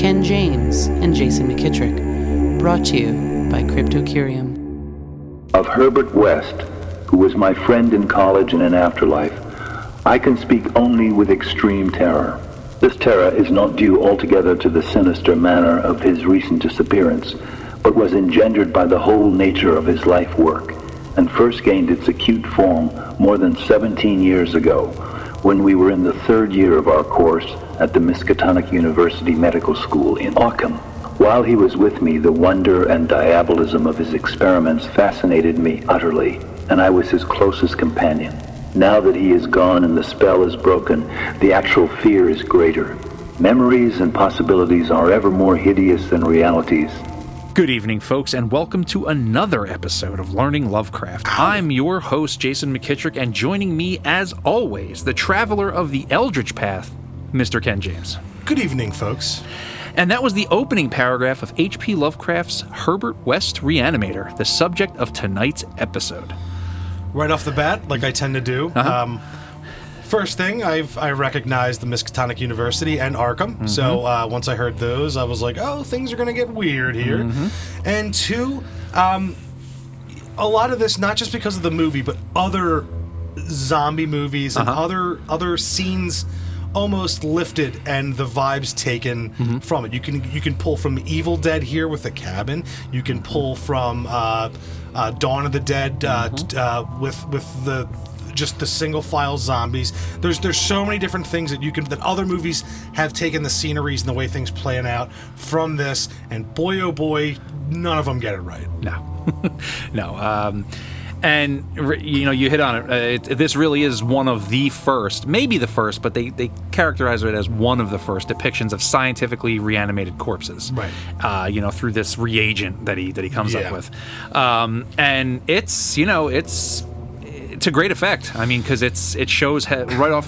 Ken James and Jason McKittrick. Brought to you by Cryptocurium. Of Herbert West, who was my friend in college and in afterlife, I can speak only with extreme terror. This terror is not due altogether to the sinister manner of his recent disappearance, but was engendered by the whole nature of his life work, and first gained its acute form more than 17 years ago, when we were in the third year of our course at the Miskatonic University Medical School in Occam. While he was with me, the wonder and diabolism of his experiments fascinated me utterly, and I was his closest companion. Now that he is gone and the spell is broken, the actual fear is greater. Memories and possibilities are ever more hideous than realities. Good evening, folks, and welcome to another episode of Learning Lovecraft. I'm your host, Jason McKittrick, and joining me, as always, the traveler of the Eldritch Path, Mr. Ken James. Good evening, folks. And that was the opening paragraph of H.P. Lovecraft's Herbert West Reanimator, the subject of tonight's episode. Right off the bat, like I tend to do, first thing, I recognized the Miskatonic University and Arkham, so once I heard those, I was like, oh, things are going to get weird here. And two, a lot of this, not just because of the movie, but other zombie movies and other scenes almost lifted and the vibes taken from it. You can pull from Evil Dead here with the cabin. You can pull from Dawn of the Dead with the just the single file zombies. There's so many different things that other movies have taken the sceneries and the way things playing out from this, and boy oh boy, none of them get it right. No. And, you know, you hit on it. This really is one of the first, maybe the first, but they characterize it as one of the first depictions of scientifically reanimated corpses. Right. Through this reagent that he comes up with. And it's to great effect. I mean, because it shows right off,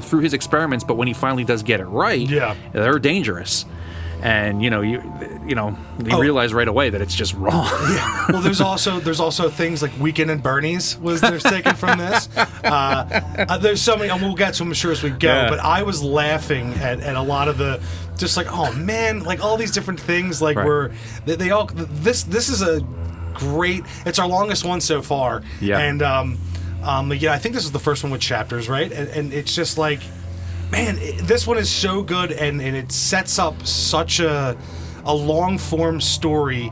through his experiments, but when he finally does get it right, they're dangerous. And you realize right away that it's just wrong. Well, there's also things like Weekend at Bernie's there's taken from this. There's so many, and we'll get to them, I'm sure, as we go. But I was laughing at a lot of the, just like, oh man, like all these different things, like they all. This is a great. It's our longest one so far. Yeah. And I think this is the first one with chapters, right? And it's just like, man, this one is so good, and it sets up such a long-form story,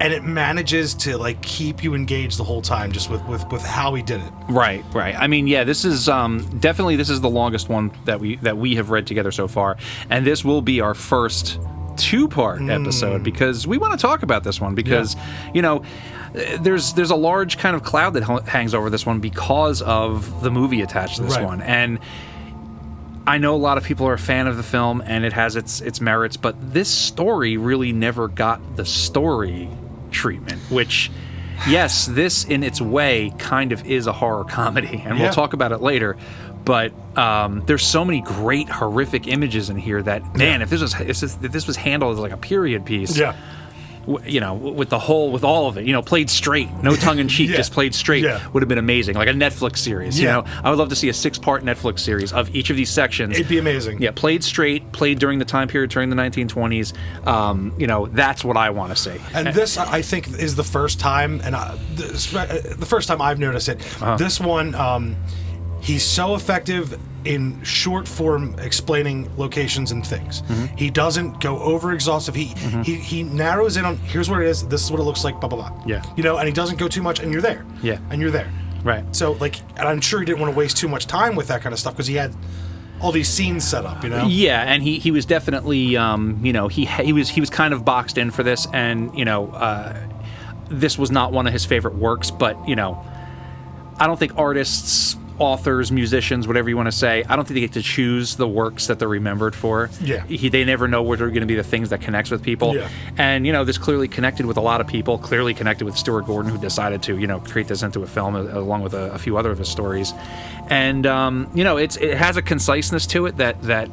and it manages to like keep you engaged the whole time just with how he did it. Right. I mean, this is definitely the longest one that we have read together so far, and this will be our first two-part episode because we want to talk about this one because there's a large kind of cloud that hangs over this one because of the movie attached to this one, and I know a lot of people are a fan of the film, and it has its merits, but this story really never got the story treatment, which, yes, this in its way kind of is a horror comedy, and we'll talk about it later, but there's so many great horrific images in here that, man, if this was handled as like a period piece, with all of it, played straight, no tongue in cheek, just played straight, would have been amazing. Like a Netflix series, I would love to see a 6-part Netflix series of each of these sections. It'd be amazing. Yeah, played straight, played during the time period, during the 1920s. That's what I want to see. And this, I think, is the first time, and the first time I've noticed it. This one, he's so effective in short form explaining locations and things. He doesn't go over exhaustive. He narrows in on, here's what it is, this is what it looks like, blah blah blah. And he doesn't go too much, and you're there. And you're there. Right. So and I'm sure he didn't want to waste too much time with that kind of stuff because he had all these scenes set up, Yeah, and he was definitely he was kind of boxed in for this, and this was not one of his favorite works, but I don't think artists, authors, musicians, whatever you want to say, I don't think they get to choose the works that they're remembered for. They never know what are going to be the things that connects with people. And this clearly connected with a lot of people, clearly connected with Stuart Gordon, who decided to create this into a film along with a few other of his stories. And it has a conciseness to it that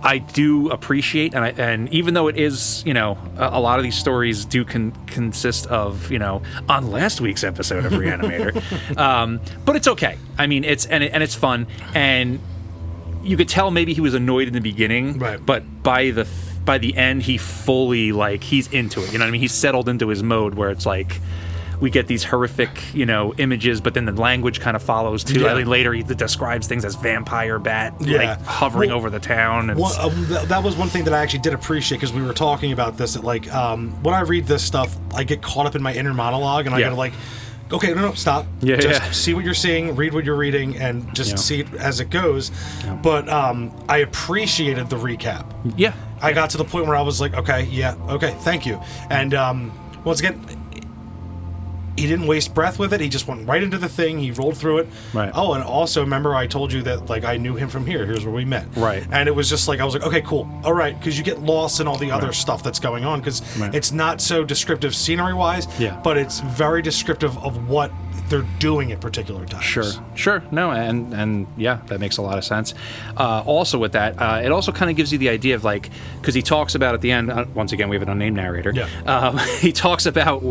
I do appreciate, and even though it is, a lot of these stories do consist of, on last week's episode of Reanimator, but it's okay. I mean, it's fun, and you could tell maybe he was annoyed in the beginning, but by the by the end he fully like he's into it. You know what I mean? He's settled into his mode where it's like we get these horrific, images, but then the language kind of follows too. Yeah. I think later he describes things as vampire bat, like hovering over the town. And that was one thing that I actually did appreciate because we were talking about this. That like when I read this stuff, I get caught up in my inner monologue, and I gotta like, okay, no, stop. Just see what you're seeing, read what you're reading, and just see it as it goes. Yeah. But I appreciated the recap. Yeah. I got to the point where I was like, okay, thank you. And once again, he didn't waste breath with it. He just went right into the thing. He rolled through it. Right. Oh, and also remember I told you that like I knew him from here. Here's where we met. Right. And it was just like I was like, okay, cool, all right, because you get lost in all the other stuff that's going on because it's not so descriptive scenery wise. Yeah. But it's very descriptive of what they're doing at particular times. Sure. No, and yeah, that makes a lot of sense. Also with that, it also kind of gives you the idea of like, because he talks about at the end, once again, we have an unnamed narrator. Yeah. He talks about,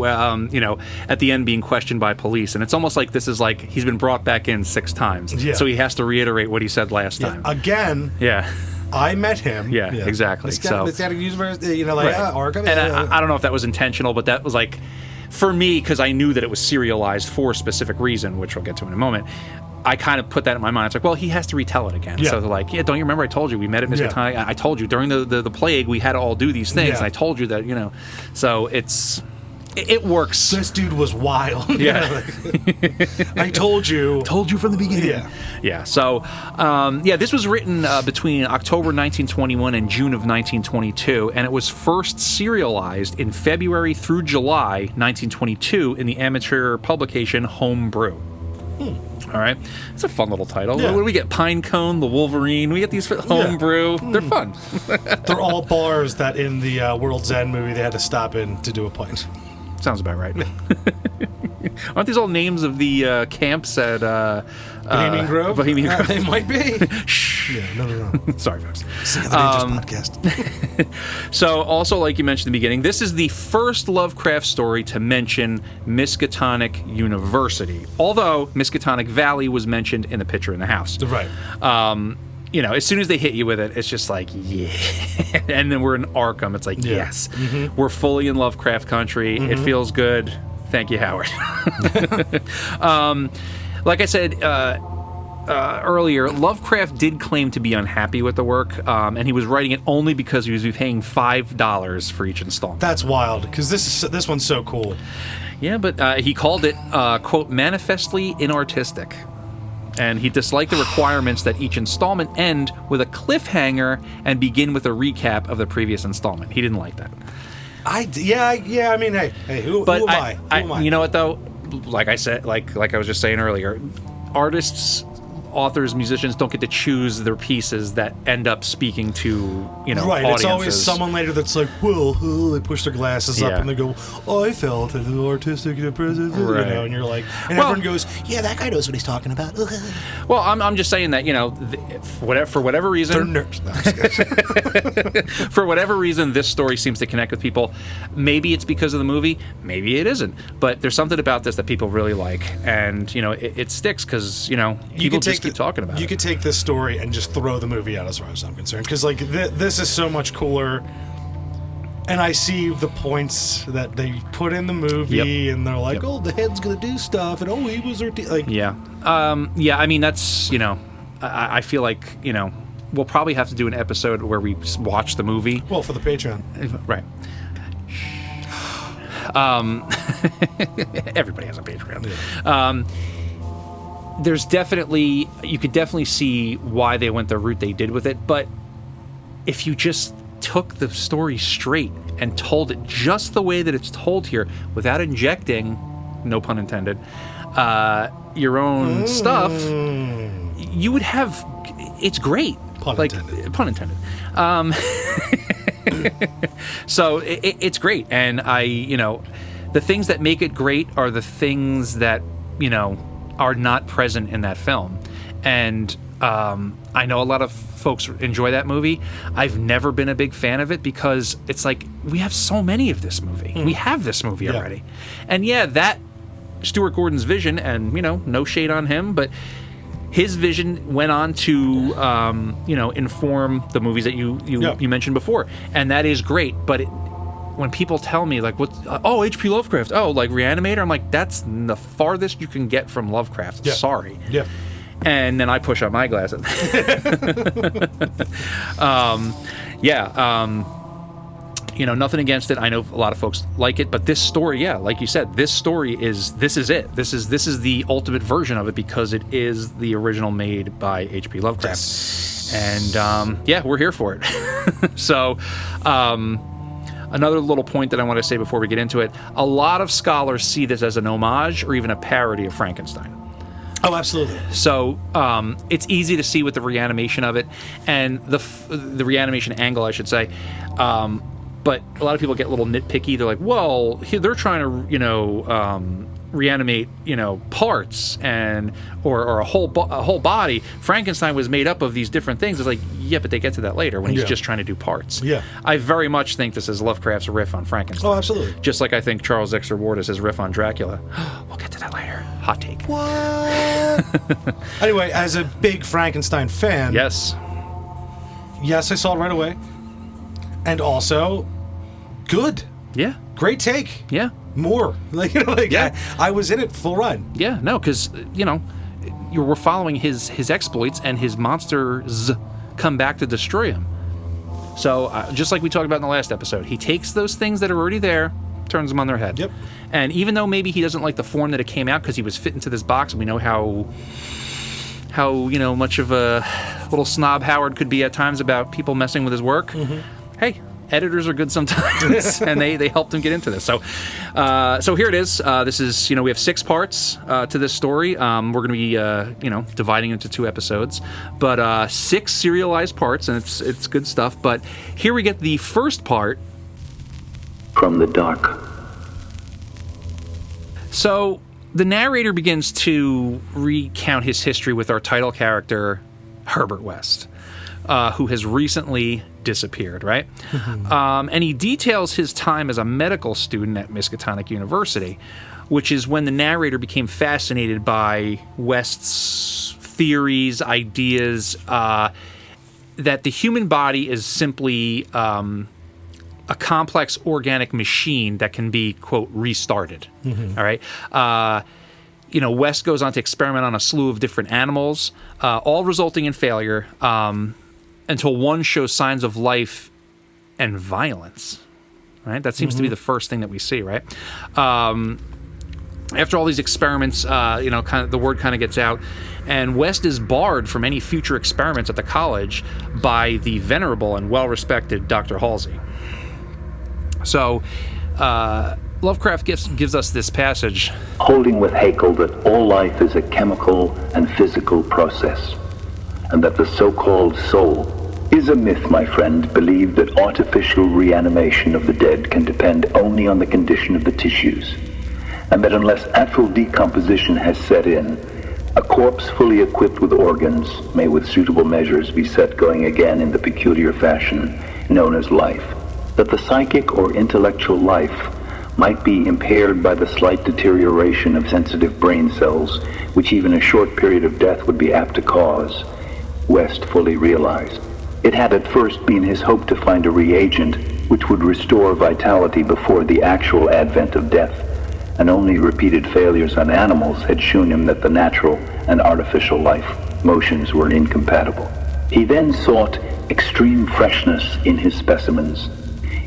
at the end being questioned by police, and it's almost like this is like he's been brought back in 6 times. Yeah. So he has to reiterate what he said last time. Again. Yeah. I met him. Yeah, exactly. Arkham. And I don't know if that was intentional, but that was like, for me, because I knew that it was serialized for a specific reason, which we'll get to in a moment, I kind of put that in my mind. It's like, well, he has to retell it again. Yeah. So they're like, don't you remember I told you we met at Miskatonic? I told you during the plague we had to all do these things, and I told you that, so it works. This dude was wild. Yeah. I told you. Told you from the beginning. Yeah. Yeah. So, this was written between October 1921 and June of 1922, and it was first serialized in February through July 1922 in the amateur publication Homebrew. All right. It's a fun little title. Yeah. What do we get? Pinecone, the Wolverine. We get these for Homebrew. They're fun. They're all bars that in the World's End movie they had to stop in to do a pint. Sounds about right. Aren't these all names of the camps at Bohemian Grove? Bohemian Grove. They might be. Shh. Yeah, no. Sorry, folks. See the podcast. So, also, like you mentioned in the beginning, this is the first Lovecraft story to mention Miskatonic University. Although Miskatonic Valley was mentioned in the picture in the house. Right. As soon as they hit you with it, it's just like, yeah. And then we're in Arkham. It's like, yes. Mm-hmm. We're fully in Lovecraft country. Mm-hmm. It feels good. Thank you, Howard. Like I said earlier, Lovecraft did claim to be unhappy with the work, and he was writing it only because he was paying $5 for each installment. That's wild, because this one's so cool. Yeah, but he called it, quote, manifestly inartistic. And he disliked the requirements that each installment end with a cliffhanger and begin with a recap of the previous installment. He didn't like that. I mean, hey, who am I? Who am I? You know what though? Like I said, like I was just saying earlier, artists, authors, musicians don't get to choose their pieces that end up speaking to right. Audiences. It's always someone later that's like, well, they push their glasses up and they go, I felt it, the artistic presence, right. And you're like, and everyone goes, yeah, that guy knows what he's talking about. Well, I'm just saying that for whatever reason, they're nerds. No, for whatever reason, this story seems to connect with people. Maybe it's because of the movie, maybe it isn't. But there's something about this that people really like, and it sticks because people just keep talking about it. You could take this story and just throw the movie out as far as I'm concerned, because this is so much cooler, and I see the points that they put in the movie, and they're like, oh, the head's gonna do stuff, and he was I mean, that's I feel like we'll probably have to do an episode where we watch the movie. Well, for the Patreon, right? Everybody has a Patreon. Yeah. You could definitely see why they went the route they did with it, but if you just took the story straight and told it just the way that it's told here, without injecting, no pun intended, your own stuff, you would have, it's great. Pun intended. So it's great, and the things that make it great are the things that, are not present in that film. And I know a lot of folks enjoy that movie. I've never been a big fan of it because it's like, we have so many of this movie. We have this movie already. And that Stuart Gordon's vision, and no shade on him, but his vision went on to, inform the movies that you mentioned before, and that is great. But when people tell me like, H.P. Lovecraft, like Reanimator, I'm like, that's the farthest you can get from Lovecraft. Yeah. Sorry. Yeah. And then I push up my glasses. Nothing against it. I know a lot of folks like it, but this story, like you said, this is it. This is the ultimate version of it because it is the original made by H.P. Lovecraft. Yes. And we're here for it. So, another little point that I want to say before we get into it, a lot of scholars see this as an homage or even a parody of Frankenstein. Oh, absolutely. So it's easy to see with the reanimation of it and the reanimation angle, I should say. But a lot of people get a little nitpicky. They're like, well, they're trying to, reanimate, parts or a whole body. Frankenstein was made up of these different things. It's like, yeah, but they get to that later when he's just trying to do parts. Yeah. I very much think this is Lovecraft's riff on Frankenstein. Oh, absolutely. Just like I think Charles Dexter Ward is his riff on Dracula. We'll get to that later. Hot take. What? Anyway, as a big Frankenstein fan, yes, I saw it right away. And also, good. Yeah. Great take. Yeah. More. I was in it full run. Yeah, no, because, we're following his exploits and his monsters come back to destroy him. So, just like we talked about in the last episode, he takes those things that are already there, turns them on their head. Yep. And even though maybe he doesn't like the form that it came out because he was fit into this box, and we know how much of a little snob Howard could be at times about people messing with his work. Mm-hmm. Hey, editors are good sometimes, and they helped him get into this. So here it is. This is, we have 6 parts to this story. We're going to be, dividing into 2 episodes, but 6 serialized parts, and it's good stuff. But here we get the first part. From the dark. So the narrator begins to recount his history with our title character, Herbert West, who has recently disappeared, right? Mm-hmm. And he details his time as a medical student at Miskatonic University, which is when the narrator became fascinated by West's theories, ideas, that the human body is simply a complex organic machine that can be, quote, restarted. Mm-hmm. All right? West goes on to experiment on a slew of different animals, all resulting in failure, until one shows signs of life and violence. Right? That seems to be the first thing that we see, right? After all these experiments, the word kind of gets out, and West is barred from any future experiments at the college by the venerable and well-respected Dr. Halsey. So, Lovecraft gives us this passage. Holding with Haeckel that all life is a chemical and physical process, and that the so-called soul is a myth, my friend, believed that artificial reanimation of the dead can depend only on the condition of the tissues, and that unless actual decomposition has set in, a corpse fully equipped with organs may with suitable measures be set going again in the peculiar fashion known as life. That the psychic or intellectual life might be impaired by the slight deterioration of sensitive brain cells, which even a short period of death would be apt to cause, West fully realized. It had at first been his hope to find a reagent which would restore vitality before the actual advent of death, and only repeated failures on animals had shown him that the natural and artificial life motions were incompatible. He then sought extreme freshness in his specimens,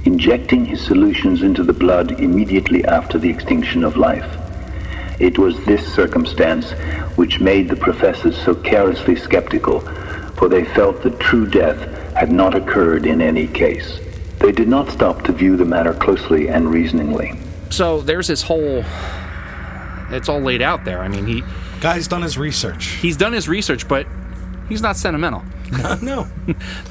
injecting his solutions into the blood immediately after the extinction of life. It was this circumstance which made the professors so carelessly skeptical, for they felt that true death had not occurred in any case. They did not stop to view the matter closely and reasoningly. So there's this whole... It's all laid out there. I mean, Guy's done his research. He's done his research, but he's not sentimental. No.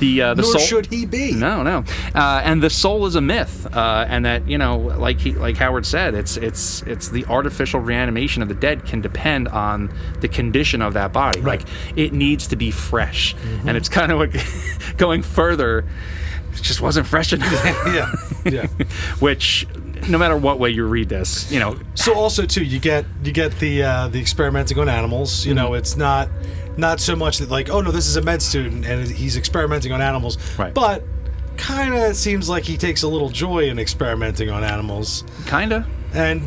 The Nor soul, should he be. No. And the soul is a myth, and that like Howard said, it's the artificial reanimation of the dead can depend on the condition of that body. Right. Like it needs to be fresh, and it's kind of like going further. It just wasn't fresh enough. Yeah. Which, no matter what way you read this, So also too, you get the experimenting on animals. It's not Not so much that like, oh no, this is a med student and he's experimenting on animals. Right. But kind of seems like he takes a little joy in experimenting on animals. Kinda. And,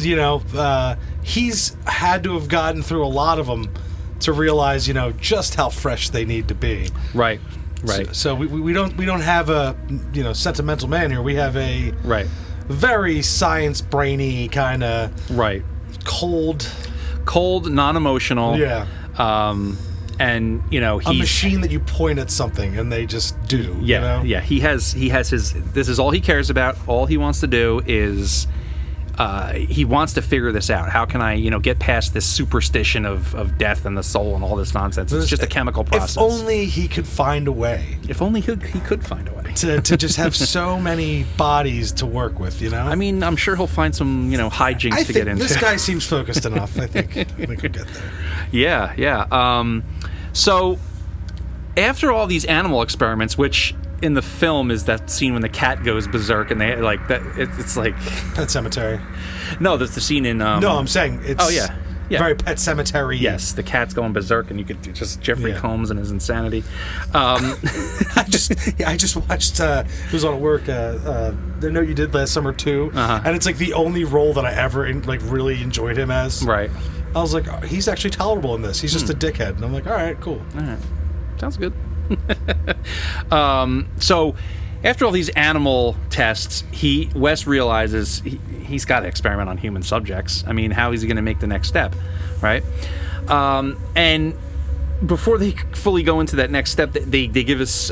he's had to have gotten through a lot of them to realize, just how fresh they need to be. Right. So we don't have a, sentimental man here. We have a very science brainy kind of cold, non-emotional. Yeah. And he's a machine that you point at something and they just do. Yeah, yeah. He has his. This is all he cares about. All he wants to do is. He wants to figure this out. How can I, get past this superstition of death and the soul and all this nonsense? It's just a chemical process. If only he could find a way. If only he could find a way. To just have so many bodies to work with, I mean, I'm sure he'll find some, hijinks to get into. This guy seems focused enough. I think we could get there. Yeah. So, after all these animal experiments, which... in the film is that scene when the cat goes berserk and they like that it's like Pet Cemetery. No, that's the scene in No, I'm saying it's very Pet Cemetery. Yes, the cat's going berserk and you could just Jeffrey Combs and his insanity. I just watched it was on at work the Note You Did Last Summer too, and it's like the only role that I ever really enjoyed him as. Right. I was like, he's actually tolerable in this. He's just a dickhead. And I'm like, all right, cool. All right. Sounds good. So after all these animal tests, Wes realizes he's got to experiment on human subjects. I mean, how is he going to make the next step, right? And before they fully go into that next step, they give us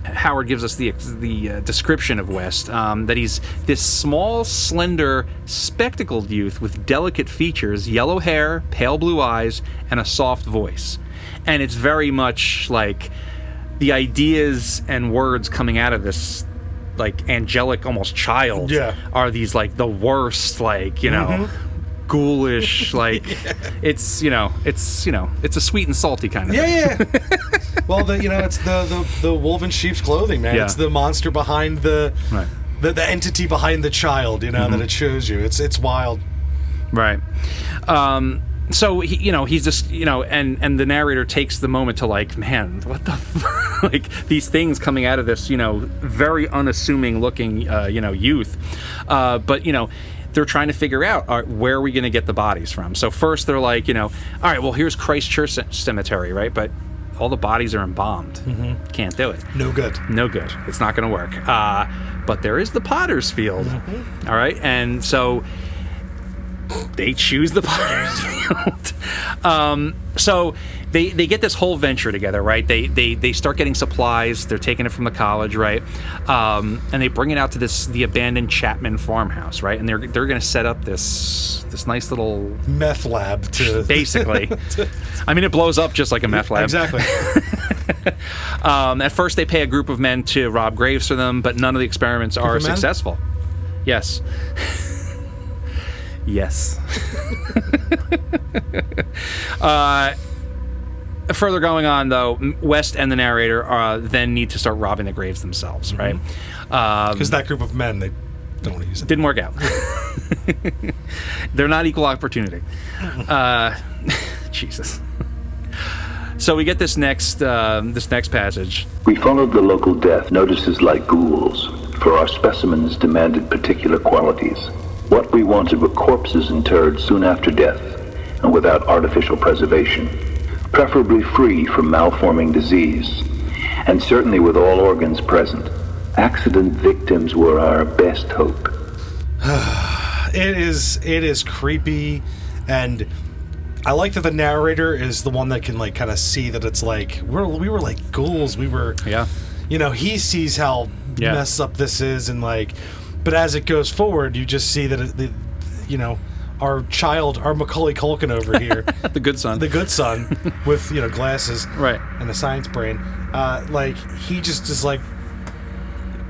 Howard gives us the description of West, that he's this small, slender, spectacled youth with delicate features, yellow hair, pale blue eyes, and a soft voice. And it's very much like the ideas and words coming out of this, like, angelic, almost child, are these, like, the worst, like, ghoulish, like, it's a sweet and salty kind of thing. Yeah. Well, it's the wolf in sheep's clothing, man. Yeah. It's the monster behind the entity behind the child, that it shows you. It's wild. Right. So he's just and the narrator takes the moment to like, man, what the like these things coming out of this very unassuming looking youth, but they're trying to figure out where are we going to get the bodies from. So first they're like, all right, well here's Christ Church Cemetery, right? But all the bodies are embalmed. Mm-hmm. Can't do it. No good. It's not going to work. But there is the Potter's Field. Mm-hmm. All right, and so. They choose the Potter's Field. So they get this whole venture together, right? They start getting supplies. They're taking it from the college, right? And they bring it out to the abandoned Chapman farmhouse, right? And they're going to set up this nice little meth lab to basically. I mean, it blows up just like a meth lab. Exactly. At first, they pay a group of men to rob graves for them, but none of the experiments are successful. Yes. Yes. Further going on, though, West and the narrator then need to start robbing the graves themselves, right? Because that group of men, they don't want to use it. Didn't work out. They're not equal opportunity. Jesus. So we get this next passage. We followed the local death notices like ghouls, for our specimens demanded particular qualities. What we wanted were corpses interred soon after death and without artificial preservation, preferably free from malforming disease, and certainly with all organs present. Accident victims were our best hope. It is creepy, and I like that the narrator is the one that can like kind of see that it's like we were like ghouls. We were he sees how messed up this is, and like. But as it goes forward, you just see that, our Macaulay Culkin over here. The good son. With, glasses. Right. And a science brain. He just is like,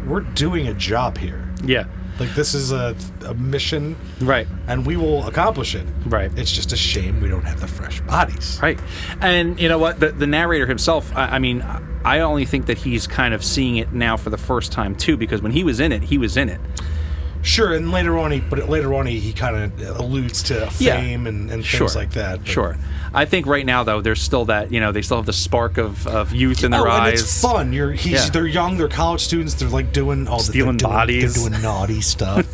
we're doing a job here. Yeah. Like, this is a mission. Right. And we will accomplish it. Right. It's just a shame we don't have the fresh bodies. Right. And you know what? The narrator himself, I mean, I only think that he's kind of seeing it now for the first time, too, because when he was in it, he was in it. Sure, and later on he kind of alludes to fame and things like that. But. Sure. I think right now though there's still that, they still have the spark of youth in their eyes. And it's fun. They're young, they're college students, they're like doing all stealing bodies. They're doing naughty stuff,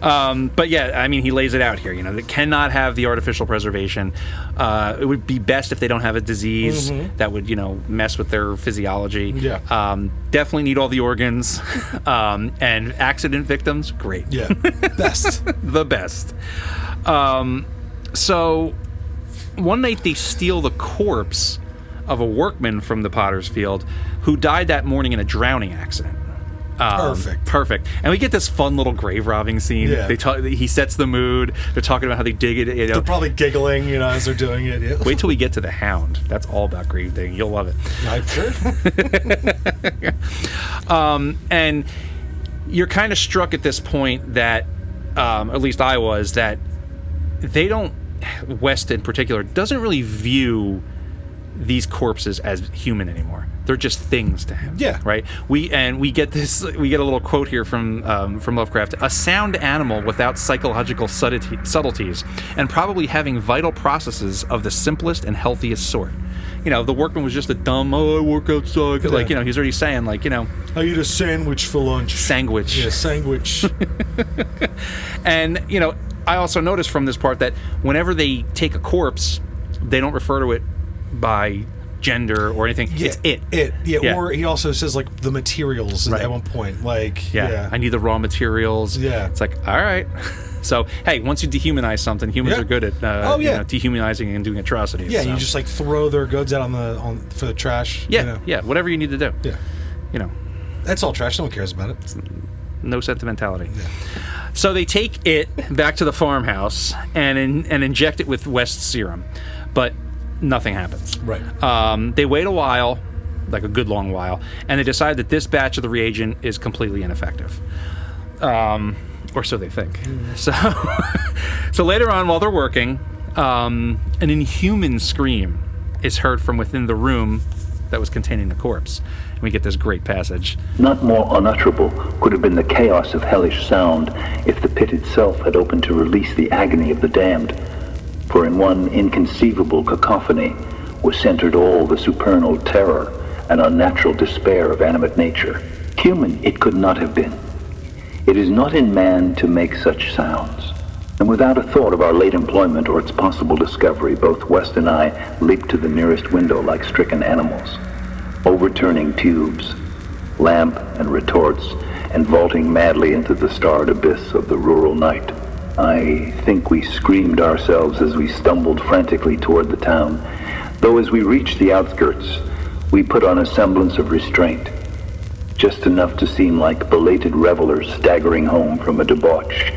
But yeah, I mean, he lays it out here. They cannot have the artificial preservation. It would be best if they don't have a disease that would, mess with their physiology. Yeah. Definitely need all the organs. And accident victims, great. Yeah. Best. The best. So one night they steal the corpse of a workman from the potter's field who died that morning in a drowning accident. Perfect. And we get this fun little grave robbing scene. Yeah. He sets the mood. They're talking about how they dig it. They're probably giggling, as they're doing it. Yeah. Wait till we get to the Hound. That's all about grave digging. You'll love it. I'm sure. And you're kind of struck at this point that, at least I was, that they don't, West in particular, doesn't really view these corpses as human anymore. They're just things to him. Yeah. Right. We get a little quote here from Lovecraft: a sound animal without psychological subtleties, and probably having vital processes of the simplest and healthiest sort. The workman was just a dumb, I work outside. Yeah. Like, he's already saying, like, I eat a sandwich for lunch. Sandwich. Yeah, sandwich. And, I also noticed from this part that whenever they take a corpse, they don't refer to it by gender or anything. Yeah, it's it. Yeah, or he also says, like, the materials at one point. Like, I need the raw materials. Yeah. It's like, all right. So, hey, once you dehumanize something, humans are good at dehumanizing and doing atrocities. Yeah, so. you just, like, throw their goods out for the trash. Yeah, yeah, whatever you need to do. Yeah. That's all trash. No one cares about it. No sentimentality. Yeah. So they take it back to the farmhouse and inject it with West's serum, but nothing happens. Right. They wait a while, like a good long while, and they decide that this batch of the reagent is completely ineffective. Or so they think. So later on, while they're working, an inhuman scream is heard from within the room that was containing the corpse. And we get this great passage. Not more unutterable could have been the chaos of hellish sound if the pit itself had opened to release the agony of the damned. For in one inconceivable cacophony was centered all the supernal terror and unnatural despair of animate nature. Human it could not have been. It is not in man to make such sounds. And without a thought of our late employment or its possible discovery, both West and I leaped to the nearest window like stricken animals, overturning tubes, lamp and retorts, and vaulting madly into the starred abyss of the rural night. I think we screamed ourselves as we stumbled frantically toward the town, though as we reached the outskirts, we put on a semblance of restraint, just enough to seem like belated revelers staggering home from a debauch.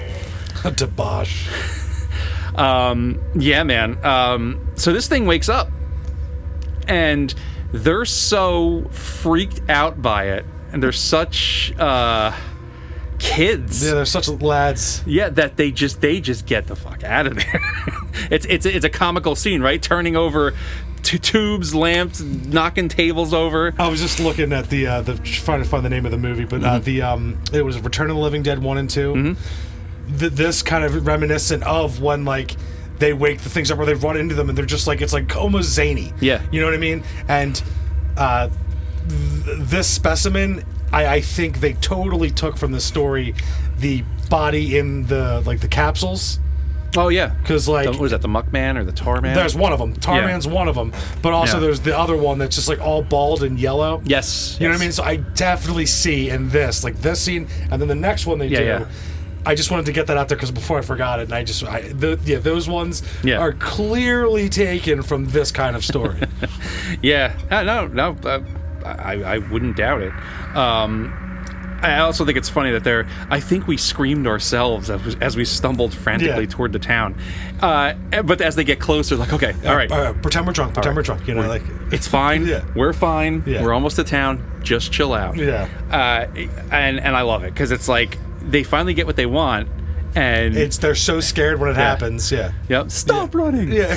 A debauch. Yeah, man. So this thing wakes up, and they're so freaked out by it, and they're such kids. Yeah, they're such lads. Yeah, that they just get the fuck out of there. It's a comical scene, right? Turning over tubes, lamps, knocking tables over. I was just looking at the trying to find the name of the movie, but it was Return of the Living Dead 1 and 2. Mm-hmm. This kind of reminiscent of when, like, they wake the things up or they run into them and they're just like, it's like almost zany. Yeah. You know what I mean? And this specimen, I think they totally took from the story the body in the capsules. Oh, yeah. Because, like... what is that, the Muckman or the Tarman? There's one of them. Tarman's one of them. But also there's the other one that's just, like, all bald and yellow. Yes. You know what I mean? So I definitely see in this, like, this scene, and then the next one they do... Yeah. I just wanted to get that out there because before I forgot it, and those ones are clearly taken from this kind of story. Yeah, no, I wouldn't doubt it. I also think it's funny that I think we screamed ourselves as we stumbled frantically toward the town. But as they get closer, like, okay, all right, pretend we're drunk. We're drunk. You know, like, it's fine. Yeah. We're fine. Yeah. We're almost to town. Just chill out. Yeah. And I love it because it's like they finally get what they want, and they're so scared when it happens. Yeah. Yep. Stop running. Yeah.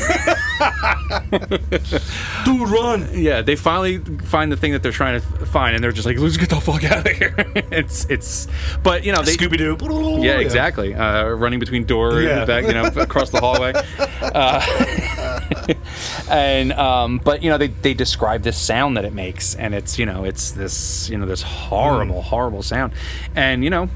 Dude, run! Yeah, they finally find the thing that they're trying to find, and they're just like, let's get the fuck out of here. But, you know, they... Scooby-Doo. Yeah, exactly. Running between door and back, you know, across the hallway. But, you know, they describe this sound that it makes, and it's, you know, it's this, you know, this horrible sound. And, you know,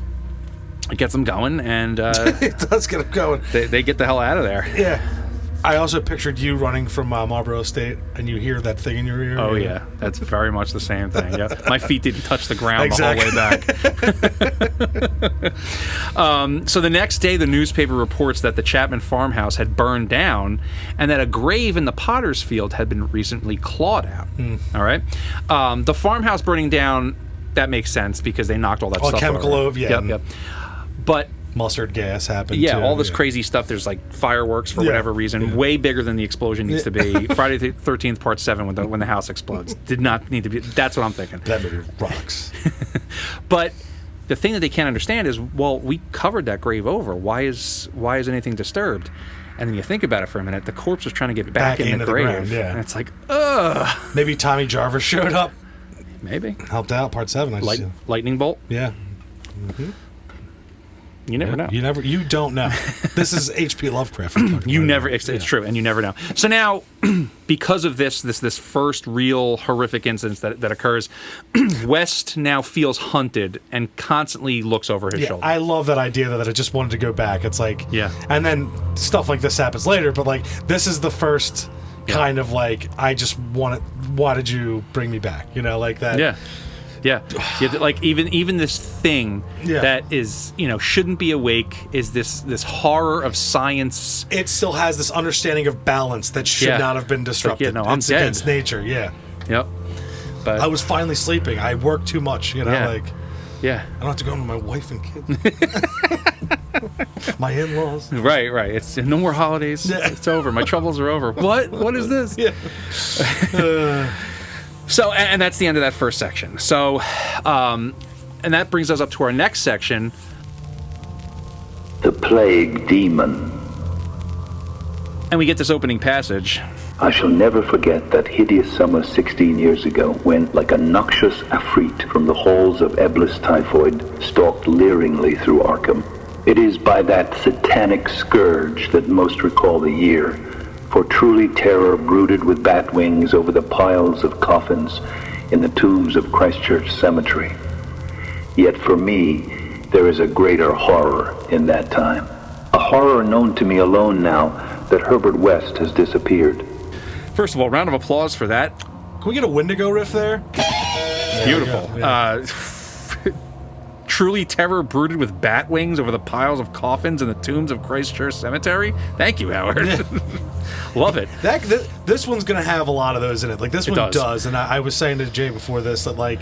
it gets them going, and it does get them going. They get the hell out of there. Yeah. I also pictured you running from Marlboro State, and you hear that thing in your ear. Oh, yeah. That's very much the same thing. Yeah, my feet didn't touch the ground the whole way back. So the next day, the newspaper reports that the Chapman farmhouse had burned down, and that a grave in the potter's field had been recently clawed out. All right? The farmhouse burning down, that makes sense, because they knocked all that stuff chemical over. Yep. But... mustard gas happened. Yeah, too. all this crazy stuff. There's like fireworks for whatever reason, way bigger than the explosion needs to be. Friday the 13th, Part 7, when the house explodes, did not need to be. That's what I'm thinking. That movie rocks. But the thing that they can't understand is, well, we covered that grave over. Why is anything disturbed? And then you think about it for a minute. The corpse was trying to get back in the grave. Ground, yeah. And it's like, ugh. Maybe Tommy Jarvis showed up. Maybe helped out. Part 7. Lightning bolt. Yeah. Mm-hmm. You never know. You don't know. This is H.P. Lovecraft. It's true, and you never know. So now, because of this first real horrific incident that occurs, West now feels hunted and constantly looks over his shoulder. I love that idea that it just wanted to go back. It's like, and then stuff like this happens later, but like this is the first kind of like, I just wanted. Why did you bring me back? You know, like that. Yeah. Yeah, like even this thing that is, you know, shouldn't be awake is this horror of science. It still has this understanding of balance that should not have been disrupted. Like, I'm it's dead. Against nature. Yeah. Yep. But I was finally sleeping. I worked too much. You know, I don't have to go home with my wife and kids. My in-laws. Right. It's no more holidays. Yeah. It's over. My troubles are over. What is this? Yeah. So, and that's the end of that first section. So, and that brings us up to our next section. The Plague Demon. And we get this opening passage. I shall never forget that hideous summer 16 years ago when, like a noxious afreet from the halls of Eblis typhoid, stalked leeringly through Arkham. It is by that satanic scourge that most recall the year. For truly terror brooded with bat wings over the piles of coffins in the tombs of Christchurch Cemetery. Yet for me, there is a greater horror in that time. A horror known to me alone now that Herbert West has disappeared. First of all, round of applause for that. Can we get a Wendigo riff there? Beautiful. Truly terror brooded with bat wings over the piles of coffins in the tombs of Christchurch Cemetery. Thank you, Howard. Love it. This one's going to have a lot of those in it. Like, this one does. And I was saying to Jay before this that, like,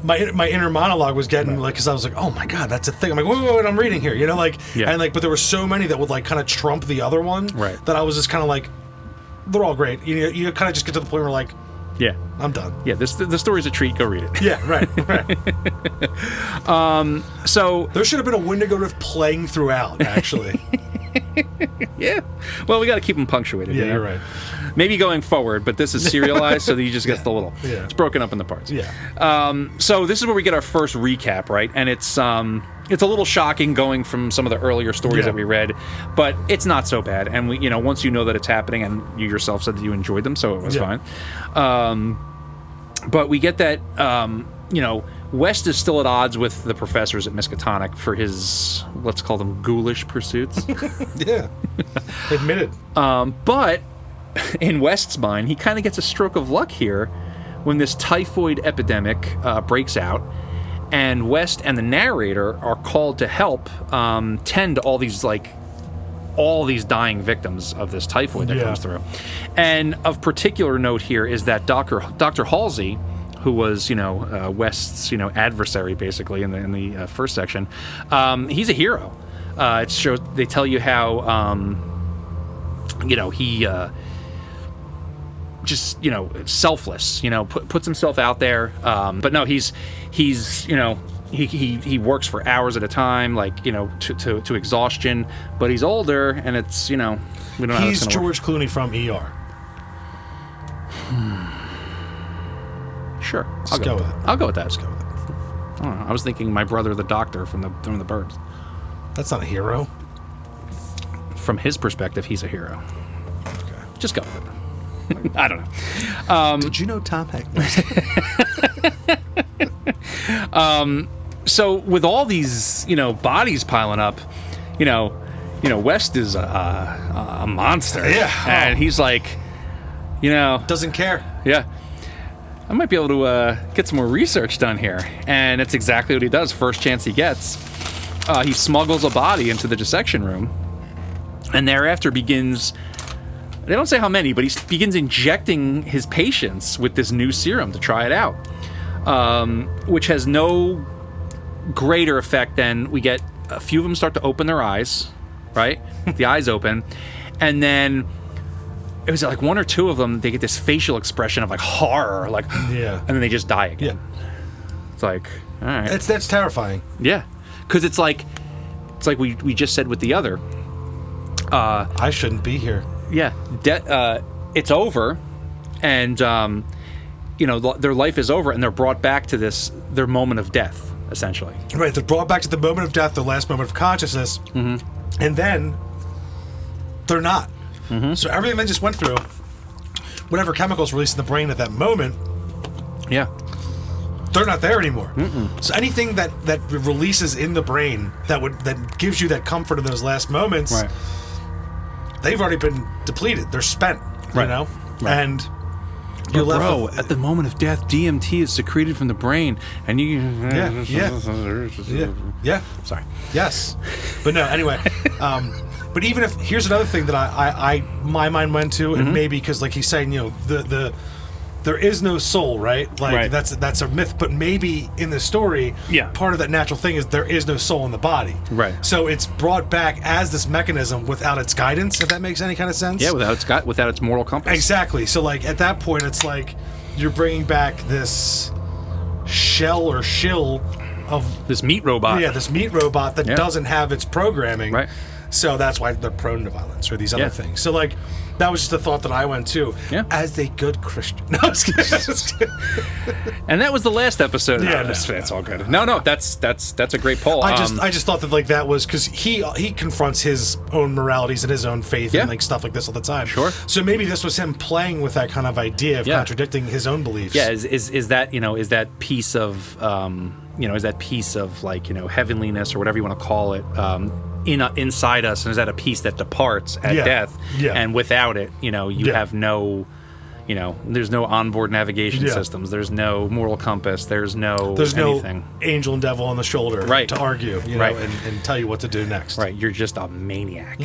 my inner monologue was getting, like, because I was like, oh, my God, that's a thing. I'm like, wait, I'm reading here. You know, like, and, like, but there were so many that would, like, kind of trump the other one. Right. That I was just kind of like, they're all great. You kind of just get to the point where, like, yeah, I'm done. Yeah, the story's a treat. Go read it. Yeah, right. So there should have been a Wendigo riff playing throughout, actually. Yeah. Well, we got to keep them punctuated. Yeah, you're right. Maybe going forward, but this is serialized, so that you just get the little. Yeah. It's broken up in the parts. Yeah. So this is where we get our first recap, right? And it's a little shocking going from some of the earlier stories that we read, but it's not so bad. And we, once you know that it's happening, and you yourself said that you enjoyed them, so it was fine. But we get that, West is still at odds with the professors at Miskatonic for his, let's call them, ghoulish pursuits. Yeah. Admitted. But in West's mind, he kind of gets a stroke of luck here when this typhoid epidemic breaks out, and West and the narrator are called to help tend to all these dying victims of this typhoid that comes through. And of particular note here is that Dr. Halsey, who was, West's, adversary basically in the first section, he's a hero. It shows, they tell you how, he just, selfless, puts himself out there. But no, he's he works for hours at a time, like, you know, to exhaustion. But he's older, and it's, you know, we don't know how He's that's gonna George Clooney from ER. work. Sure, Let's go with it. I'll go with that. Let's go with it. I don't know. I was thinking my brother, the doctor from the Burbs. That's not a hero. From his perspective, he's a hero. Okay. Just go with it. I don't know. Did you know Tom Hanks? So with all these, you know, bodies piling up, you know, West is a monster. Yeah. And he's like, you know, Doesn't care. yeah, I might be able to get some more research done here. And it's exactly what he does. First chance he gets, he smuggles a body into the dissection room, and thereafter begins. They don't say how many, but he begins injecting his patients with this new serum to try it out, which has no greater effect than we get a few of them start to open their eyes, right? The eyes open, and then it was like one or two of them, they get this facial expression of like horror, like, Yeah. and then they just die again. Yeah. It's like, all right. That's terrifying. Yeah. Because it's like we just said with the other. I shouldn't be here. Yeah. It's over, and, you know, their life is over, and they're brought back to their moment of death, essentially. Right, they're brought back to the moment of death, the last moment of consciousness, and then they're not. So everything they just went through, whatever chemicals released in the brain at that moment, Yeah. they're not there anymore. So anything that releases in the brain that gives you that comfort in those last moments, Right. they've already been depleted. They're spent, you Right. know? Right. And you're left Bro, with, at the moment of death, DMT is secreted from the brain, and you. yeah. Sorry. Yes, but no. Anyway, but even if here's another thing that my mind went to, and maybe because like he's saying, you know, the there is no soul, right? Like Right. that's a myth, but maybe in the story, Yeah. part of that natural thing is there is no soul in the body, Right. So it's brought back as this mechanism without its guidance, if that makes any kind of sense. Yeah, without its moral compass. Exactly. So like at that point, it's like you're bringing back this shell or shill of This meat robot. this meat robot that Yeah. doesn't have its programming. Right. So that's why they're prone to violence or these other Yeah. things. So like that was just a thought that I went to Yeah. as a good Christian. No, I was kidding. And that was the last episode. Yeah, No, no, it's all good. No, that's a great poll. I just thought that like that was because he confronts his own moralities and his own faith Yeah. and like stuff like this all the time. Sure. So maybe this was him playing with that kind of idea of Yeah. contradicting his own beliefs. Yeah, is that, you know, is that piece of is that piece of like, you know, heavenliness or whatever you want to call it, inside us, and is that a piece that departs at Yeah. death? Yeah. And without it, you know, you Yeah. have no, you know, there's no onboard navigation Yeah. systems, there's no moral compass, there's no There's anything. no angel and devil on the shoulder Right. to argue, you know, Right. and tell you what to do next. Right, you're just a maniac.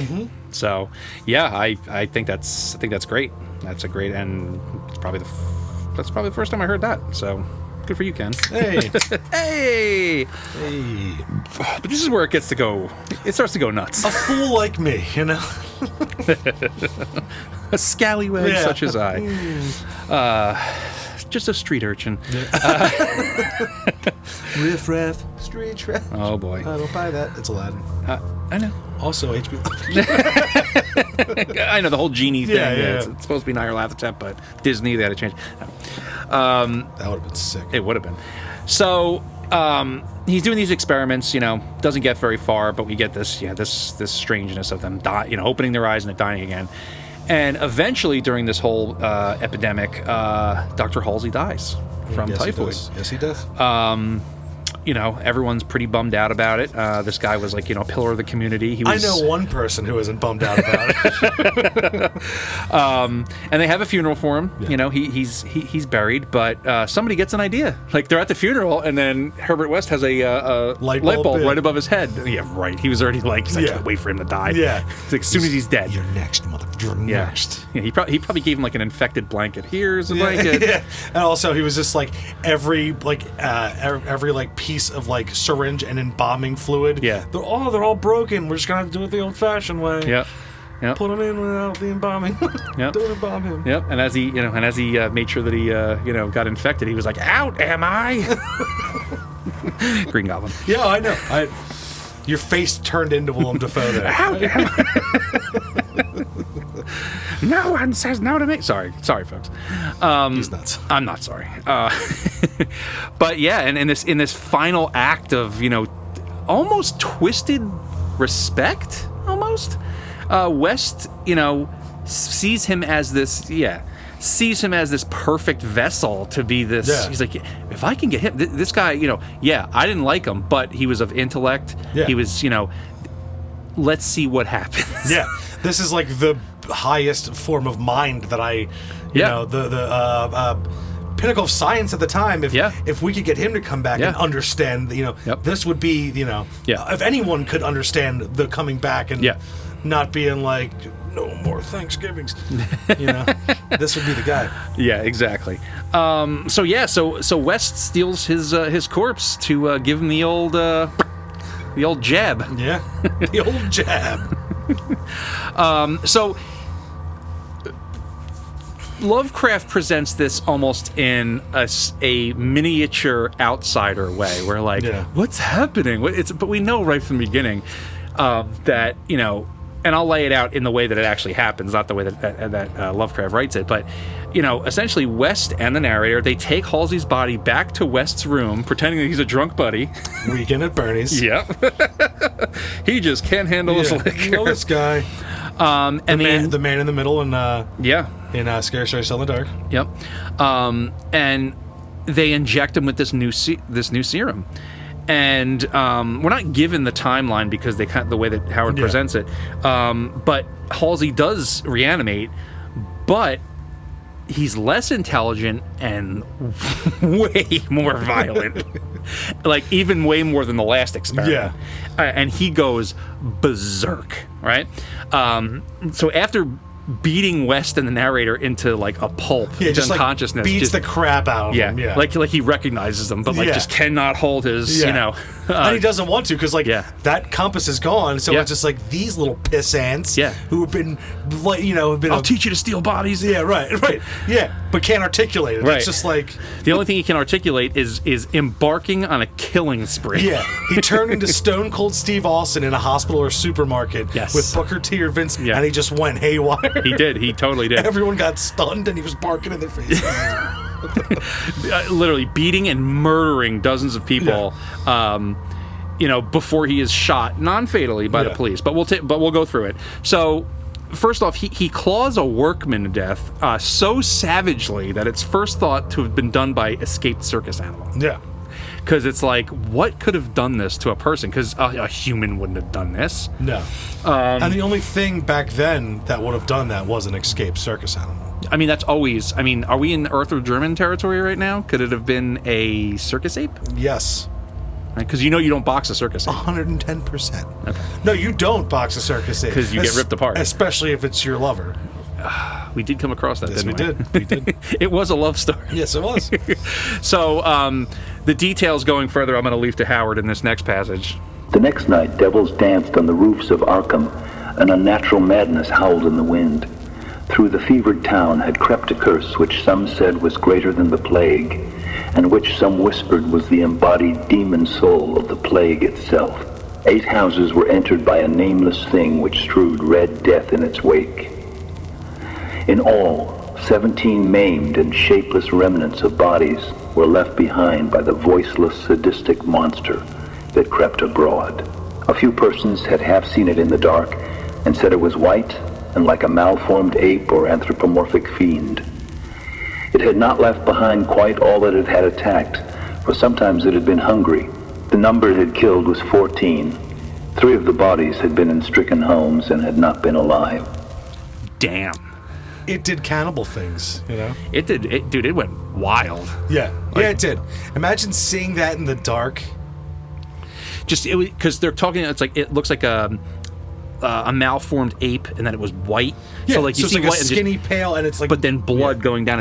So, yeah, I think that's great. That's a great, and it's probably that's probably the first time I heard that. So, good for you, Ken. Hey, Hey! hey, But this is where it gets to go. It starts to go nuts. a fool like me, you know. A scallywag Yeah. such as I. Just a street urchin. Riff raff, street trash. Oh boy. I don't buy that. It's Aladdin. I know. Also HBO. I know the whole genie thing. Yeah, yeah, It's supposed to be Nyarlathotep, but Disney, they had to change. That would have been sick. It would have been. So he's doing these experiments. You know, doesn't get very far, but we get this. Yeah, this strangeness of them opening their eyes and then dying again. And eventually, during this whole epidemic, Dr. Halsey dies from Yes, typhoid. Yes, he does. You know, everyone's pretty bummed out about it. This guy was like, you know, a pillar of the community. He was, I know one person who isn't bummed out about it. and they have a funeral for him. Yeah. You know, he's buried, but somebody gets an idea. Like they're at the funeral, and then Herbert West has a Light light bulb bulb, yeah. right above his head. Yeah, right. He was already like, I Yeah. can't wait for him to die. Yeah. It's like, as soon as he's dead. You're next, mother. You're Yeah. next. Yeah, he probably gave him like an infected blanket. Here's a blanket. Yeah. And also, he was just like every piece of like syringe and embalming fluid. Yeah. They're all broken. We're just gonna have to do it the old-fashioned way. Yep. Yep. Put him in without the embalming. Yep. Don't embalm him. Yep. And as he made sure that he got infected, he was like, "Out am I?" Green Goblin. Yeah, I know. Your face turned into Willem Dafoe there. No one says no to me. Sorry, folks. He's nuts. I'm not sorry. But yeah, and in this final act of almost twisted respect, almost West sees him as this perfect vessel to be this. Yeah. He's like, if I can get him, this guy, I didn't like him, but he was of intellect. Yeah. He was, let's see what happens. Yeah, this is like the highest form of mind that the pinnacle of science at the time. If we could get him to come back and understand, this would be, if anyone could understand the coming back and not being like, no more Thanksgivings, this would be the guy. Yeah, exactly. So West steals his corpse to give him the old jab. Yeah, the old jab. So Lovecraft presents this almost in a miniature outsider way, where what's happening? But we know right from the beginning that and I'll lay it out in the way that it actually happens, not the way that Lovecraft writes it. But essentially, West and the narrator, they take Halsey's body back to West's room, pretending that he's a drunk buddy. Weekend at Bernie's. Yeah, he just can't handle his liquor. You know this guy. And the man in the middle, and in Scary Stories to Tell in the Dark. Yep. And they inject him with this new serum. And we're not given the timeline because they the way that Howard presents it. But Halsey does reanimate, but he's less intelligent and way more violent. Even way more than the last experiment. Yeah. And he goes berserk, right? So after beating West and the narrator into a pulp, just unconsciousness, beats the crap out of him. Yeah, like he recognizes them, but just cannot hold his, and he doesn't want to because that compass is gone. So it's just these little piss ants, who have been, I'll teach you to steal bodies. Yeah, right, yeah, but can't articulate it. Right. It's just the only thing he can articulate is embarking on a killing spree. Yeah, he turned into Stone Cold Steve Austin in a hospital or supermarket with Booker T or Vince, and he just went haywire. He did. He totally did. Everyone got stunned, and he was barking in their face. Literally beating and murdering dozens of people, before he is shot non-fatally by the police. But we'll go through it. So, first off, he claws a workman to death so savagely that it's first thought to have been done by escaped circus animal. Yeah. Because it's what could have done this to a person? Because a human wouldn't have done this. No. And the only thing back then that would have done that was an escaped circus animal. I mean, that's always... I mean, are we in Earth or German territory right now? Could it have been a circus ape? Yes. Because you don't box a circus ape. 110%. Okay. No, you don't box a circus ape. Because you get ripped apart. Especially if it's your lover. We did come across that, yes, didn't we? We did. It was a love story. Yes, it was. So, the details going further, I'm going to leave to Howard in this next passage. The next night, devils danced on the roofs of Arkham. An unnatural madness howled in the wind. Through the fevered town had crept a curse which some said was greater than the plague, and which some whispered was the embodied demon soul of the plague itself. 8 houses were entered by a nameless thing which strewed red death in its wake. In all, 17 maimed and shapeless remnants of bodies were left behind by the voiceless, sadistic monster that crept abroad. A few persons had half seen it in the dark and said it was white and like a malformed ape or anthropomorphic fiend. It had not left behind quite all that it had attacked, for sometimes it had been hungry. The number it had killed was 14. 3 of the bodies had been in stricken homes and had not been alive. Damn. It did cannibal things, It did. It went wild. Yeah. It did. Imagine seeing that in the dark. Just because they're talking, it looks like a malformed ape, and then it was white. Yeah, so you it's see like white a skinny pale, and it's but then blood going down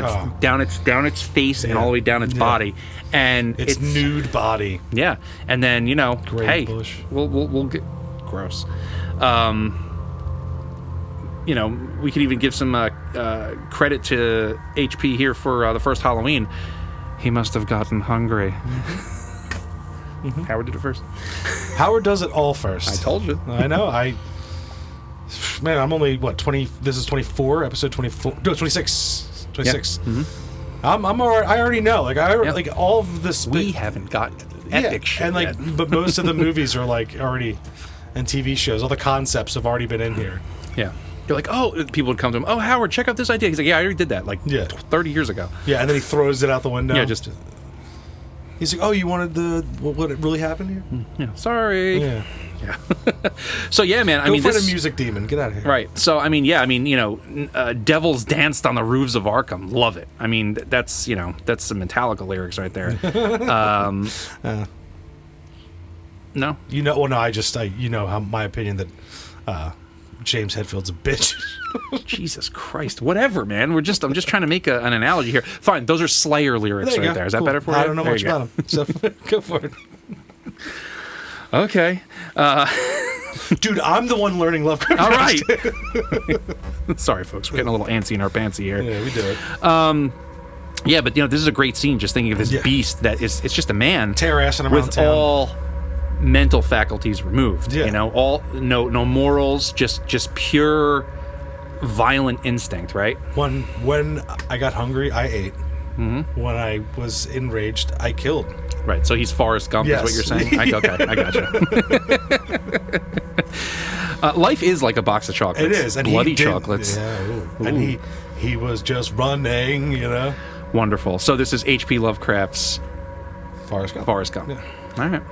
its face and all the way down its body, and it's nude body. Yeah, and then Gray bush. We'll get gross. We could even give some credit to HP here for the first Halloween. He must have gotten hungry. Howard did it first. Howard does it all first. I told you. I know. Man, I'm only, 20, this is 24, episode 24, no, 26. 26. Yeah. Mm-hmm. I'm already, I already know. Like, like all of this. We haven't gotten to the epic shit and like, yet. but most of the movies are like already, and TV shows, all the concepts have already been in here. Yeah. You're like, oh, people would come to him, oh, Howard, check out this idea. He's like, yeah, I already did that, 30 years ago. Yeah, and then he throws it out the window. Yeah, just... He's like, oh, you wanted what really happened here? Yeah, sorry. Yeah. So, yeah, man, Go find a music demon. Get out of here. Right. So, I mean, Devils Danced on the Roofs of Arkham. Love it. I mean, that's some Metallica lyrics right there. No? You know how my opinion that James Hetfield's a bitch. Jesus Christ. Whatever, man. I'm just trying to make an analogy here. Fine. Those are Slayer lyrics right there. Is that better for you? I don't know much about them. So go for it. Okay. Dude, I'm the one learning Lovecraft. All right. Sorry, folks. We're getting a little antsy in our pantsy here. Yeah, we do it. Yeah, but this is a great scene. Just thinking of this beast that it's just a man Terror-assing around with town. all mental faculties removed. Yeah. No morals, just pure violent instinct. Right. When I got hungry, I ate. Mm-hmm. When I was enraged, I killed. Right, so he's Forrest Gump, yes. is what you're saying? Okay, I gotcha. Life is like a box of chocolates. It is. And bloody chocolates. Yeah, ooh. And he was just running, Wonderful. So this is H.P. Lovecraft's Forrest Gump. Yeah. All right.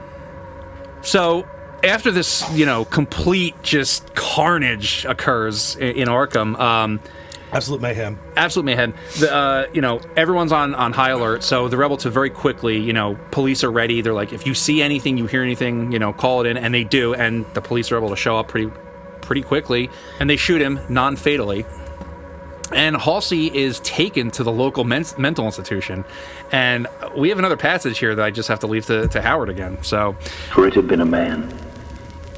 So after this, complete just carnage occurs in Arkham, Absolute mayhem. Everyone's on high alert. So the rebel to very quickly, police are ready. They're like, if you see anything, you hear anything, call it in, and they do. And the police are able to show up pretty quickly, and they shoot him non-fatally. And Halsey is taken to the local mental institution, and we have another passage here that I just have to leave to Howard again. So, for it had been a man.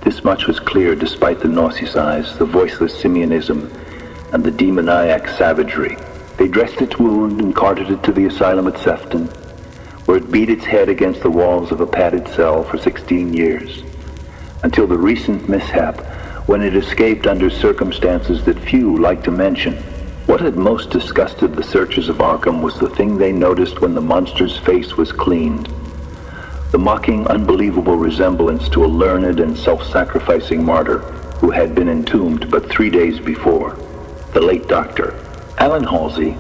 This much was clear, despite the nauseous eyes, the voiceless simianism, and the demoniac savagery. They dressed its wound and carted it to the asylum at Sefton, where it beat its head against the walls of a padded cell for 16 years, until the recent mishap, when it escaped under circumstances that few like to mention. What had most disgusted the searchers of Arkham was the thing they noticed when the monster's face was cleaned. The mocking, unbelievable resemblance to a learned and self-sacrificing martyr who had been entombed but 3 days before. The late Dr. Alan Halsey,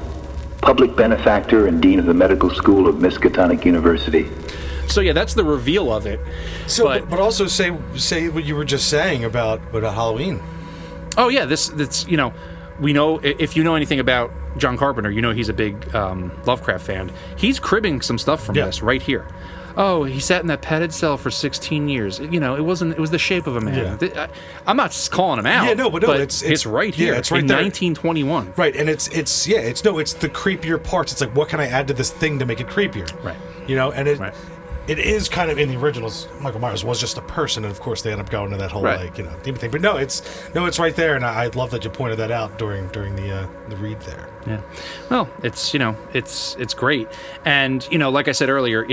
public benefactor and dean of the medical school of Miskatonic University. So yeah, that's the reveal of it. So, but also say what you were just saying about Halloween. Oh yeah, that's we know, if you know anything about John Carpenter, he's a big Lovecraft fan. He's cribbing some stuff from this right here. Oh, he sat in that padded cell for 16 years. It was the shape of a man. Yeah. I'm not calling him out. Yeah, no, but it's right here. Yeah, it's right in there. 1921. Right, and it's the creepier parts. It's like, what can I add to this thing to make it creepier? Right. And it is kind of, in the originals, Michael Myers was just a person, and of course they end up going to that whole demon thing. But no, it's right there, and I love that you pointed that out during the read there. Yeah. Well, it's great, and like I said earlier,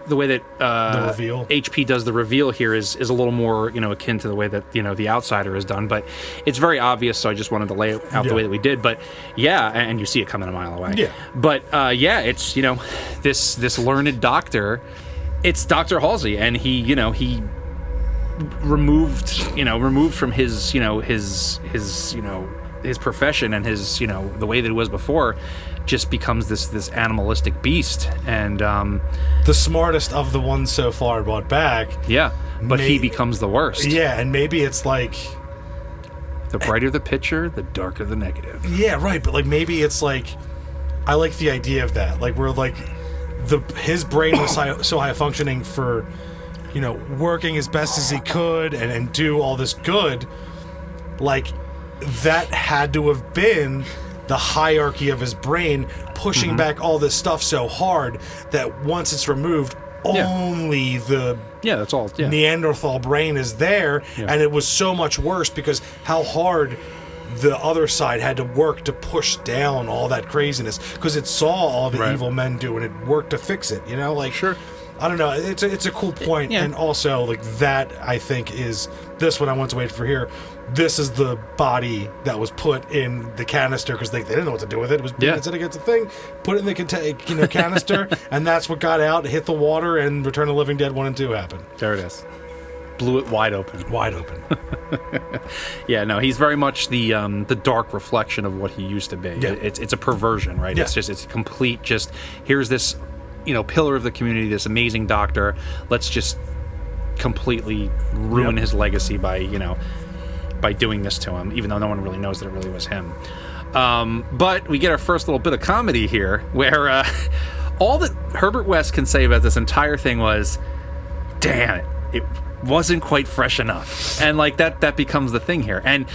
the way that the reveal. HP does the reveal here is a little more akin to the way that the Outsider is done, but it's very obvious. So I just wanted to lay it out the way that we did. But yeah, and you see it coming a mile away. Yeah. But it's this learned doctor. It's Dr. Halsey, and he removed from his his profession and his the way that it was before, just becomes this animalistic beast, and the smartest of the ones so far brought back. Yeah, but he becomes the worst. Yeah, and maybe it's like the brighter the picture, the darker the negative. Yeah, right. But maybe it's like, I like the idea of that. Where his brain was so high functioning for working as best as he could and do all this good. That had to have been the hierarchy of his brain pushing back all this stuff so hard that once it's removed, only the that's all. Yeah. Neanderthal brain is there, and it was so much worse because how hard the other side had to work to push down all that craziness, because it saw all the evil men do and it worked to fix it. Sure. I don't know. It's a cool point, and also like that. I think is this what I want to wait for here. This is the body that was put in the canister because they didn't know what to do with it. It was instead against the thing, put it in the canister, and that's what got out, hit the water, and Return of the Living Dead 1 and 2 happened. There it is. Blew it wide open. Wide open. Yeah, no, he's very much the dark reflection of what he used to be. Yeah. It's a perversion, right? Yeah. It's complete. Just here's this, pillar of the community, this amazing doctor. Let's just completely ruin his legacy by doing this to him, even though no one really knows that it really was him. But we get our first little bit of comedy here, where all that Herbert West can say about this entire thing was, "Damn it wasn't quite fresh enough," and like that becomes the thing here. And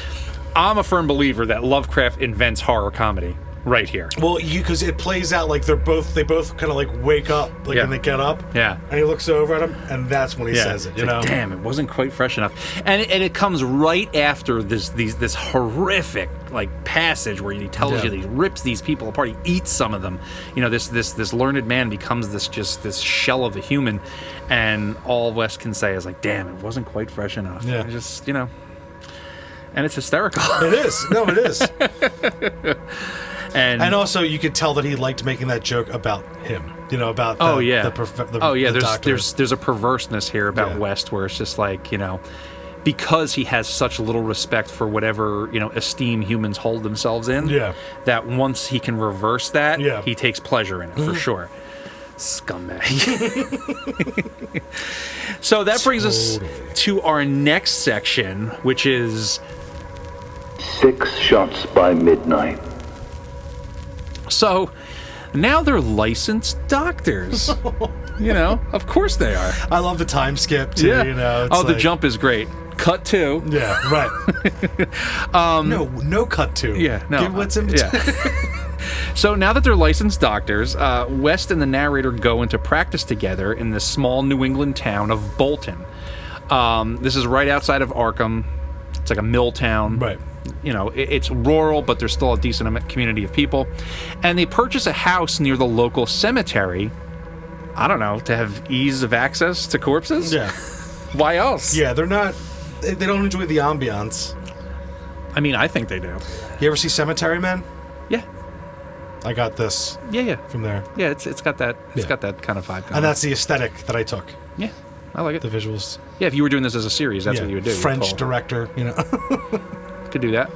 I'm a firm believer that Lovecraft invents horror comedy right here. Well, because it plays out like they both kind of like wake up, like when they get up. Yeah. And he looks over at him, and that's when he says it. It's like, damn, it wasn't quite fresh enough. And it comes right after this horrific like passage where he tells you that he rips these people apart. He eats some of them. This learned man becomes this shell of a human, and all West can say is like, damn, it wasn't quite fresh enough. Yeah. And just and it's hysterical. It is. No, it is. And also, you could tell that he liked making that joke about him. About the doctor. There's a perverseness here about West where it's just like because he has such little respect for whatever esteem humans hold themselves in. Yeah. That once he can reverse that, he takes pleasure in it for sure. Scumbag. So that brings us to our next section, which is 6 shots by midnight. So now they're licensed doctors. Of course they are. I love the time skip too. Yeah. The jump is great. Cut 2. Yeah, right. No cut 2. Yeah, no. Give what's in between. Yeah. So now that they're licensed doctors, West and the narrator go into practice together in the small New England town of Bolton. This is right outside of Arkham. It's like a mill town. Right. It's rural, but there's still a decent community of people. And they purchase a house near the local cemetery, I don't know, to have ease of access to corpses? Yeah. Why else? Yeah, they don't enjoy the ambiance. I mean, I think they do. You ever see Cemetery Man? Yeah. I got this. Yeah. From there. Yeah, it's got that got that kind of vibe going. And that's the aesthetic that I took. Yeah. I like it. The visuals. Yeah, if you were doing this as a series, that's what you would do. French director, Could do that.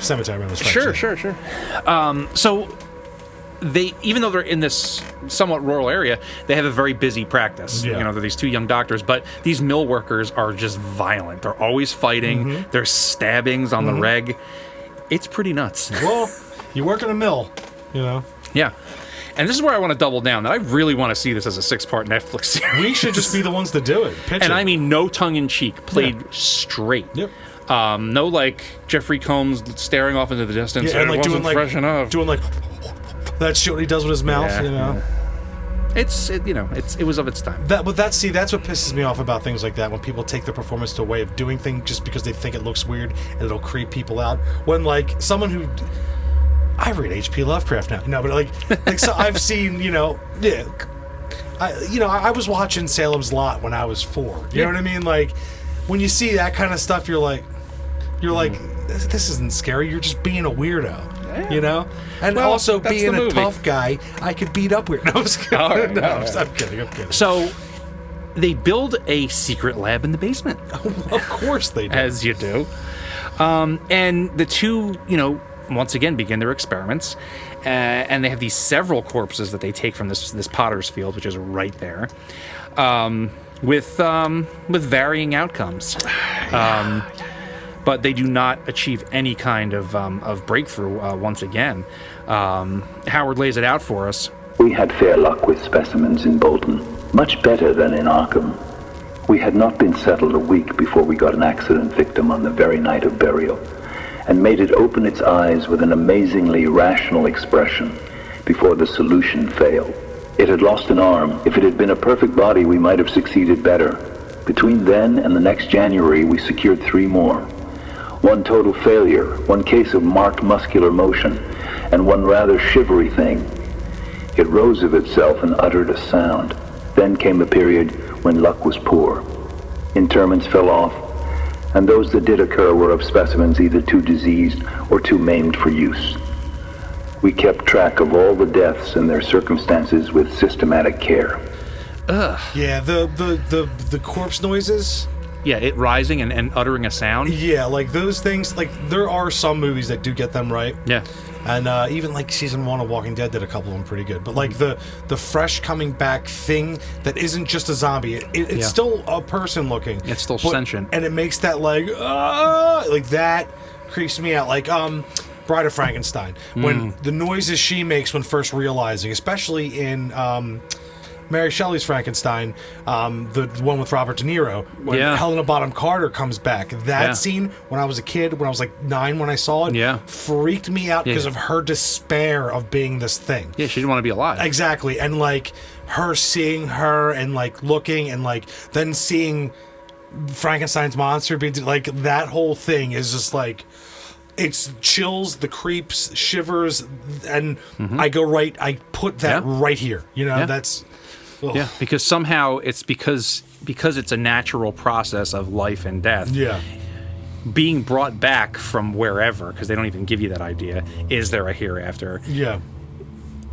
Cemetery Man was French. Sure. So they, even though they're in this somewhat rural area, they have a very busy practice. Yeah. They're these 2 young doctors, but these mill workers are just violent. They're always fighting. Mm-hmm. There's stabbings on the reg. It's pretty nuts. Well, you work in a mill, Yeah. And this is where I want to double down, that I really want to see this as a 6-part Netflix series. We should just be the ones to do it. Pitch and it. I mean no tongue-in-cheek, played straight. Yep. No like Jeffrey Combs staring off into the distance. Yeah, and it like wasn't fresh enough. doing like that shit what he does with his mouth. Yeah. It was of its time. That's what pisses me off about things like that, when people take the performance to a way of doing things just because they think it looks weird and it'll creep people out. When like someone who I read H.P. Lovecraft now. No, but like so I've seen, I was watching Salem's Lot when I was 4. You know what I mean? Like when you see that kind of stuff, you're like, this isn't scary. You're just being a weirdo, And also being a tough guy, I could beat up weird. No, I'm just kidding. All right, I'm kidding. So they build a secret lab in the basement. Of course they do. As you do. And the 2, once again begin their experiments, and they have these several corpses that they take from this potter's field, which is right there, with varying outcomes. But they do not achieve any kind of breakthrough once again. Howard lays it out for us. We had fair luck with specimens in Bolton, much better than in Arkham. We had not been settled a week before we got an accident victim on the very night of burial, and made it open its eyes with an amazingly rational expression before the solution failed. It had lost an arm. If it had been a perfect body, we might have succeeded better. Between then and the next January, we secured 3 more. 1 total failure, 1 case of marked muscular motion, and 1 rather shivery thing. It rose of itself and uttered a sound. Then came a period when luck was poor. Interments fell off, and those that did occur were of specimens either too diseased or too maimed for use. We kept track of all the deaths and their circumstances with systematic care. Ugh. Yeah, the corpse noises. Yeah, it rising and uttering a sound. Yeah, like those things. Like there are some movies that do get them right. Yeah. And even like season 1 of Walking Dead did a couple of them pretty good. But like the fresh coming back thing that isn't just a zombie. It's still a person looking. It's still sentient. And it makes that like that creeps me out. Like Bride of Frankenstein. When the noises she makes when first realizing, especially in Mary Shelley's Frankenstein, the one with Robert De Niro, when Helena Bonham Carter comes back. That scene, when I was a kid, when I was like 9 when I saw it, freaked me out because of her despair of being this thing. Yeah, she didn't want to be alive. Exactly. And like her seeing her and like looking and like then seeing Frankenstein's monster be like, that whole thing is just like, it's chills, the creeps, shivers, and I put that right here. You know, that's... Ugh. Yeah, because somehow it's because it's a natural process of life and death. Yeah. Being brought back from wherever, because they don't even give you that idea, is there a hereafter? Yeah.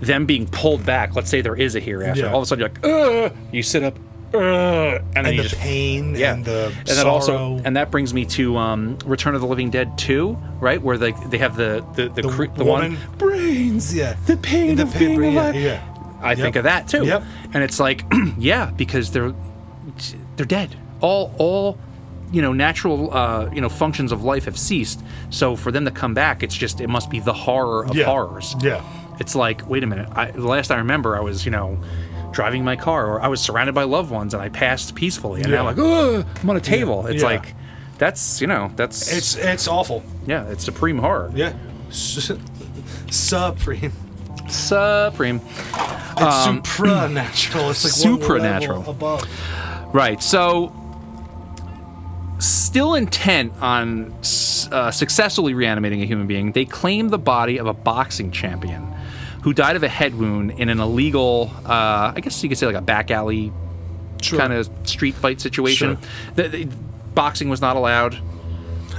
Them being pulled back, let's say there is a hereafter, all of a sudden you're like, you sit up, and then and you the just, pain and the and sorrow. that also, and that brings me to Return of the Living Dead 2, right, where they have the woman one brains, the pain of being alive. I think of that too. And it's like, because they're dead. All natural functions of life have ceased. So for them to come back, it must be the horror of horrors. Yeah. It's like, wait a minute. The last I remember, I was driving my car, or I was surrounded by loved ones, and I passed peacefully. And now, like, I'm on a table. It's like, that's it's awful. Yeah, it's supreme horror. Yeah. Supreme. It's supranatural. It's like supranatural. one level above. Right. So, still intent on successfully reanimating a human being, they claim the body of a boxing champion who died of a head wound in an illegal, I guess you could say like a back alley kind of street fight situation. The boxing was not allowed.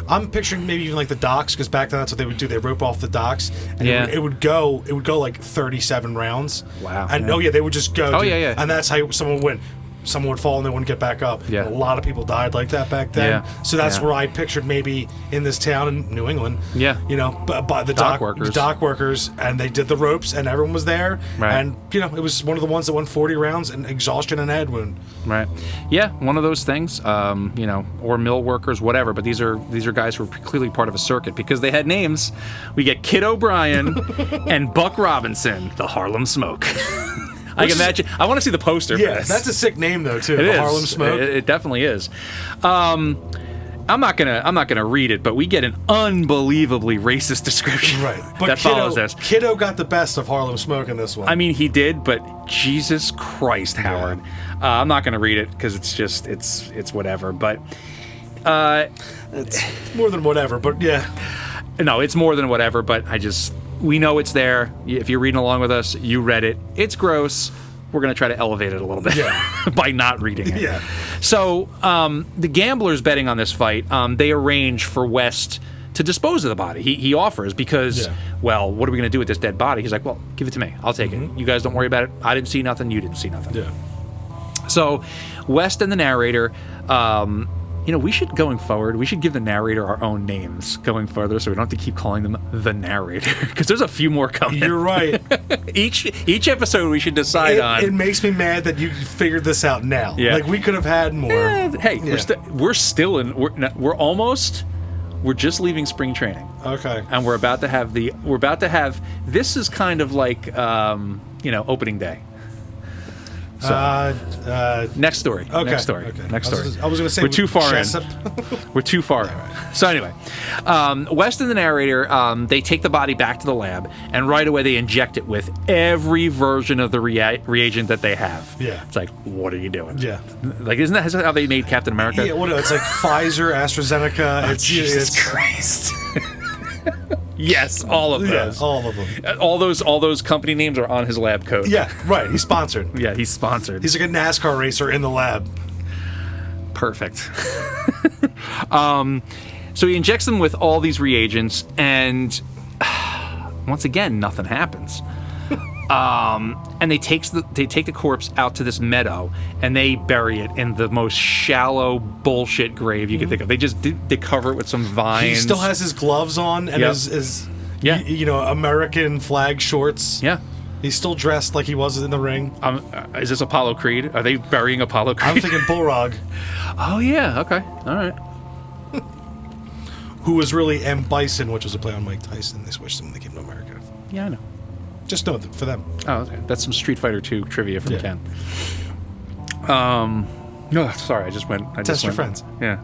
I'm picturing maybe even like the docks, because back then that's what they would do. They rope off the docks, and it would go like 37 rounds. Wow. And they would just go. And that's how someone would win. Someone would fall and they wouldn't get back up. Yeah. A lot of people died like that back then. Yeah. So that's where I pictured maybe in this town in New England. Yeah. By the dock workers, and they did the ropes, and everyone was there. Right. And it was one of the ones that won 40 rounds and exhaustion and head wound. Right. Yeah, one of those things. Or mill workers, whatever. But these are guys who were clearly part of a circuit because they had names. We get Kid O'Brien and Buck Robinson, the Harlem Smoke. I can imagine. I want to see the poster for this. That's a sick name though too. The Harlem Smoke. It definitely is. I'm not gonna read it, but we get an unbelievably racist description that follows this. Kiddo got the best of Harlem Smoke in this one. I mean, he did, but Jesus Christ, Howard. I'm not gonna read it because it's whatever. But it's more than whatever. But no, it's more than whatever. But we know it's there. If you're reading along with us, you read it. It's gross. We're going to try to elevate it a little bit by not reading it. Yeah. So the gamblers betting on this fight, they arrange for West to dispose of the body. He offers because, well, what are we going to do with this dead body? He's like, well, give it to me. I'll take it. You guys don't worry about it. I didn't see nothing. You didn't see nothing. Yeah. So West and the narrator... we should, going forward, we should give the narrator our own names going further so we don't have to keep calling them the narrator, because there's a few more coming. You're right. Each episode we should decide on. It makes me mad that you figured this out now. Yeah. Like, we could have had more. We're just leaving spring training. Okay. And we're about to have this is kind of like, opening day. So, next story. Okay. Next story. Okay. Next story. I was going to say we're too far Jessup. in. We're too far in. So anyway, West and the narrator, they take the body back to the lab, and right away they inject it with every version of the reagent that they have. Yeah. It's like, what are you doing? Yeah. Like, isn't that how they made Captain America? Yeah. It's like Pfizer, AstraZeneca. Jesus Christ. Yes, all of those. Yeah, all of them. All those company names are on his lab coat. Yeah, right. He's sponsored. Yeah, he's sponsored. He's like a NASCAR racer in the lab. Perfect. So he injects them with all these reagents, and once again, nothing happens. And they take the corpse out to this meadow, and they bury it in the most shallow bullshit grave you could think of. They cover it with some vines. He still has his gloves on and his American flag shorts. Yeah. He's still dressed like he was in the ring. Is this Apollo Creed? Are they burying Apollo Creed? I'm thinking Bullrog. Oh yeah. Okay. All right. Who was really M. Bison, which was a play on Mike Tyson. They switched him when they came to America. Yeah, I know. Just know for them. Oh, okay. That's some Street Fighter 2 trivia from Ken. No, sorry, I just went. Test your friends. Yeah.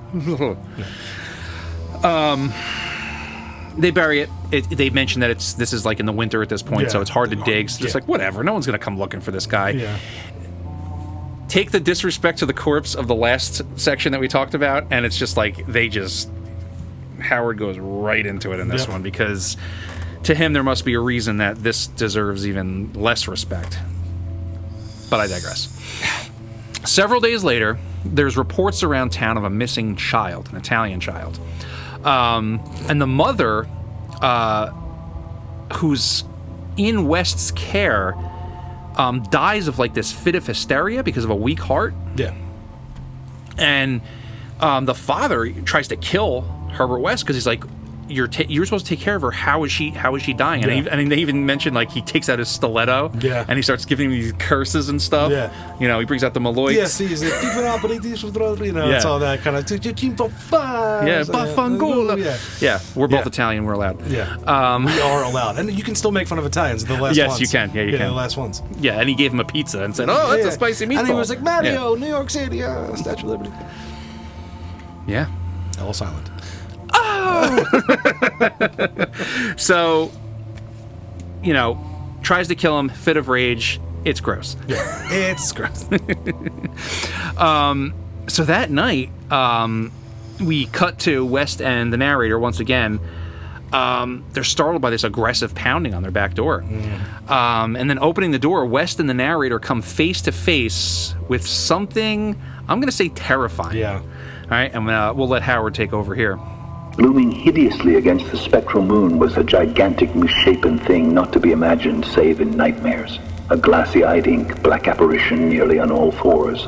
They bury it. They mention that this is like in the winter at this point, so it's hard to dig. So it's like, whatever. No one's gonna come looking for this guy. Yeah. Take the disrespect to the corpse of the last section that we talked about, and it's just like Howard goes right into it in this one, because to him there must be a reason that this deserves even less respect. But I digress. Several days later, there's reports around town of a missing child, an Italian child. And the mother, who's in West's care, dies of like this fit of hysteria because of a weak heart. Yeah. And the father tries to kill Herbert West because he's like, you're supposed to take care of her. How is she dying? And they even mentioned like he takes out his stiletto and he starts giving him these curses and stuff. Yeah. You know, he brings out the Maloics. Yes, he's like, it's all that kind of. Yeah, we're both Italian. We're allowed. Yeah, we are allowed, and you can still make fun of Italians. The last ones. Yes, you can. Yeah, you can. The last ones. Yeah, and he gave him a pizza and said, "Oh, that's a spicy meatball." And he was like, "Mario, New York City, Statue of Liberty." Yeah. All silent. So, tries to kill him, fit of rage. It's gross. Yeah, it's gross. So that night, we cut to West and the narrator once again. They're startled by this aggressive pounding on their back door. And then opening the door, West and the narrator come face to face with something, I'm going to say terrifying. Yeah. All right, and we'll let Howard take over here. Looming hideously against the spectral moon was a gigantic, misshapen thing not to be imagined save in nightmares. A glassy-eyed ink, black apparition nearly on all fours,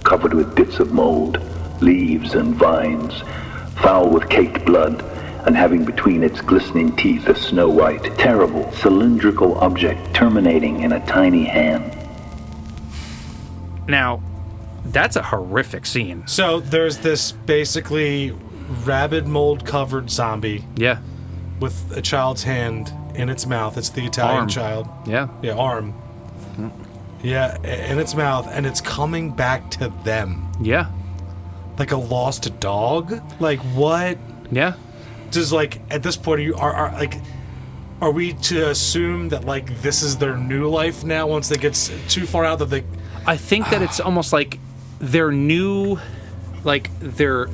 covered with bits of mold, leaves and vines, foul with caked blood, and having between its glistening teeth a snow-white, terrible, cylindrical object terminating in a tiny hand. Now, that's a horrific scene. So there's this basically rabid mold-covered zombie. Yeah. With a child's hand in its mouth. It's the Italian child. Yeah. Yeah, arm. Yeah, in its mouth, and it's coming back to them. Yeah. Like a lost dog? Like, what? Yeah. Does, like, at this point, are we to assume that, like, this is their new life now once they get too far out that they... I think that it's almost like their new, like, their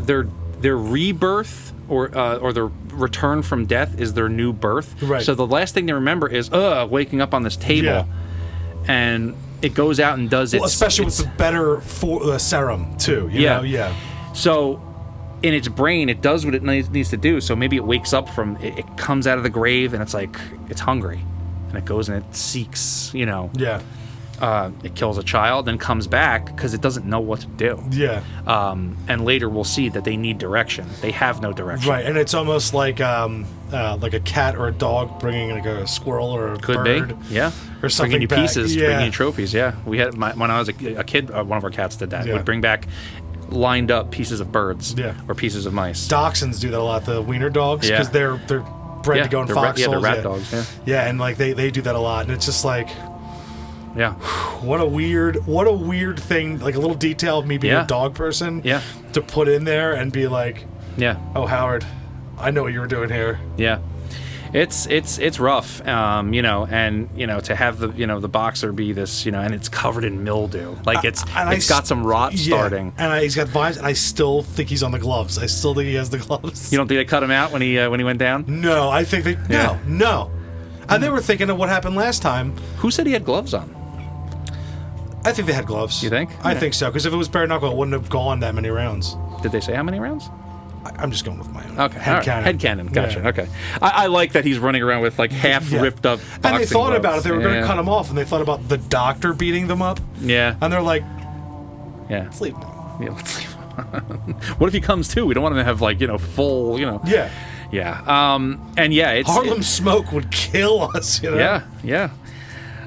rebirth or their return from death is their new birth. Right. So the last thing they remember is waking up on this table, and it goes out and does it. Especially with the better serum too. You know? Yeah. So in its brain, it does what it needs to do. So maybe it wakes up from it comes out of the grave and it's like it's hungry, and it goes and it seeks. Yeah. It kills a child, then comes back because it doesn't know what to do. Yeah. And later we'll see that they need direction. They have no direction. Right, and it's almost like a cat or a dog bringing like a squirrel or a Could bird. Be, yeah. Or something bringing you back. pieces, bringing you trophies. Yeah, we had when I was a kid. One of our cats did that. Would bring back lined up pieces of birds. Or pieces of mice. Dachshunds do that a lot. The wiener dogs, because they're bred to go in foxholes. They're rat dogs. Yeah. Yeah, and like they do that a lot, and it's just like. Yeah. What a weird thing, like a little detail of me being a dog person to put in there and be like, oh, Howard, I know what you were doing here. Yeah. It's rough, to have the boxer be this, and it's covered in mildew, like it's got some rot starting, and he's got vines, and I still think he's on the gloves. I still think he has the gloves. You don't think they cut him out when he went down? No, I think they no. And they were thinking of what happened last time. Who said he had gloves on? I think they had gloves. You think? I think so, because if it was bare knuckle, it wouldn't have gone that many rounds. Did they say how many rounds? I'm just going with my own. Okay. Head canon. Gotcha. Yeah. Okay. I like that he's running around with like half ripped up boxing And they thought gloves. about it. They were going to cut him off, and they thought about the doctor beating them up. Yeah. And they're like, yeah. let's leave him. Yeah, let's leave him. What if he comes too? We don't want him to have full, Yeah. Yeah. And yeah, it's Harlem Smoke would kill us, Yeah.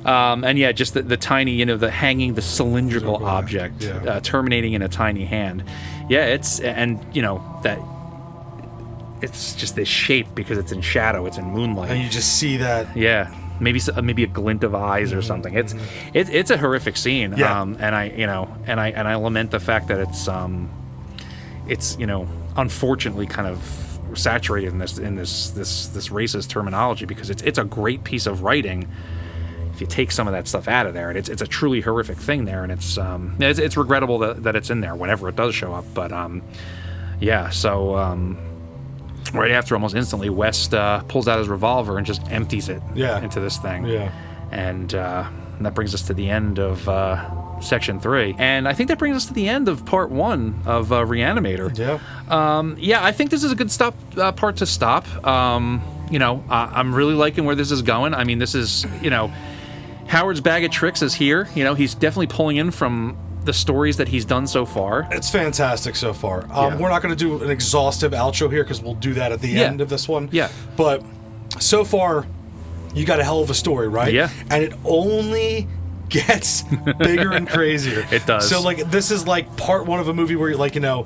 And yeah, just the tiny, the hanging, the cylindrical object, terminating in a tiny hand. Yeah, that it's just this shape because it's in shadow, it's in moonlight, and you just see that. Yeah, maybe a glint of eyes or something. It's a horrific scene. Yeah. And I lament the fact that it's unfortunately kind of saturated in this racist terminology, because it's a great piece of writing. If you take some of that stuff out of there, and it's a truly horrific thing there, and it's regrettable that it's in there whenever it does show up. But right after, almost instantly, West pulls out his revolver and just empties it into this thing. Yeah, and that brings us to the end of Section 3, and I think that brings us to the end of Part 1 of Reanimator. Yeah, I think this is a good part to stop. I'm really liking where this is going. I mean, this is Howard's bag of tricks is here. He's definitely pulling in from the stories that he's done so far. It's fantastic so far. We're not going to do an exhaustive outro here, because we'll do that at the end of this one. Yeah. But so far, you got a hell of a story, right? Yeah. And it only gets bigger and crazier. It does. So, this is part one of a movie where you're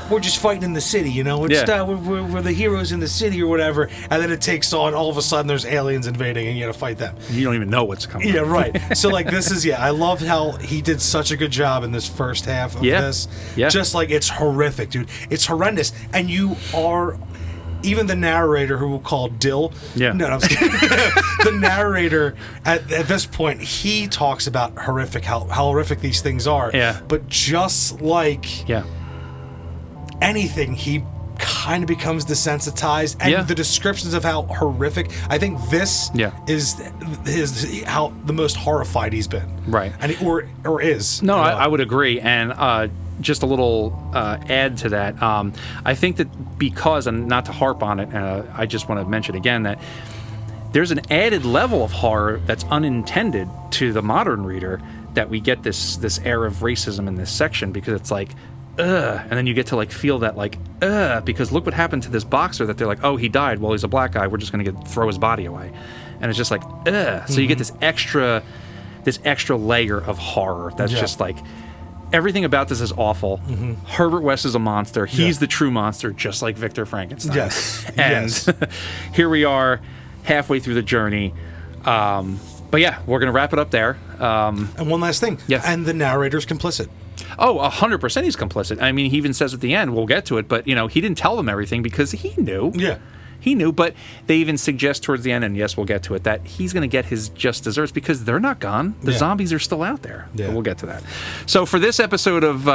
we're just fighting in the city, we're the heroes in the city or whatever, and then it takes on, all of a sudden there's aliens invading and you gotta fight them. You don't even know what's coming. Yeah, right. So this is, I love how he did such a good job in this first half of this. Yeah. Just it's horrific, dude. It's horrendous. And you are, even the narrator, who we'll call Dill. Yeah. No, I'm just kidding. The narrator, at this point, he talks about how horrific these things are. Yeah. But just anything, he kind of becomes desensitized, and the descriptions of how horrific, I think this is how the most horrified he's been, right? And or is. No, I would agree. And just a little add to that, I think that because, and not to harp on it, I just want to mention again that there's an added level of horror that's unintended to the modern reader, that we get this air of racism in this section, because it's and then you get to feel that because look what happened to this boxer, that they're oh, he died, well, he's a black guy, we're just gonna throw his body away, and it's just so you get this extra layer of horror that's just everything about this is awful. Herbert West is a monster. He's the true monster, just like Victor Frankenstein. Yes. And here we are halfway through the journey. But yeah, we're gonna wrap it up there. And one last thing. Yes. And the narrator's complicit. Oh, 100% he's complicit. I mean, he even says at the end, we'll get to it, but, he didn't tell them everything because he knew. Yeah. He knew, but they even suggest towards the end, and yes, we'll get to it, that he's going to get his just desserts because they're not gone. The zombies are still out there. Yeah. But we'll get to that. So for this episode of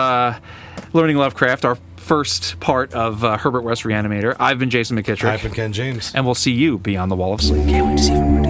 Learning Lovecraft, our first part of Herbert West Reanimator, I've been Jason McKittrick. I've been Ken James. And we'll see you beyond the Wall of Sleep. Can't wait to see you.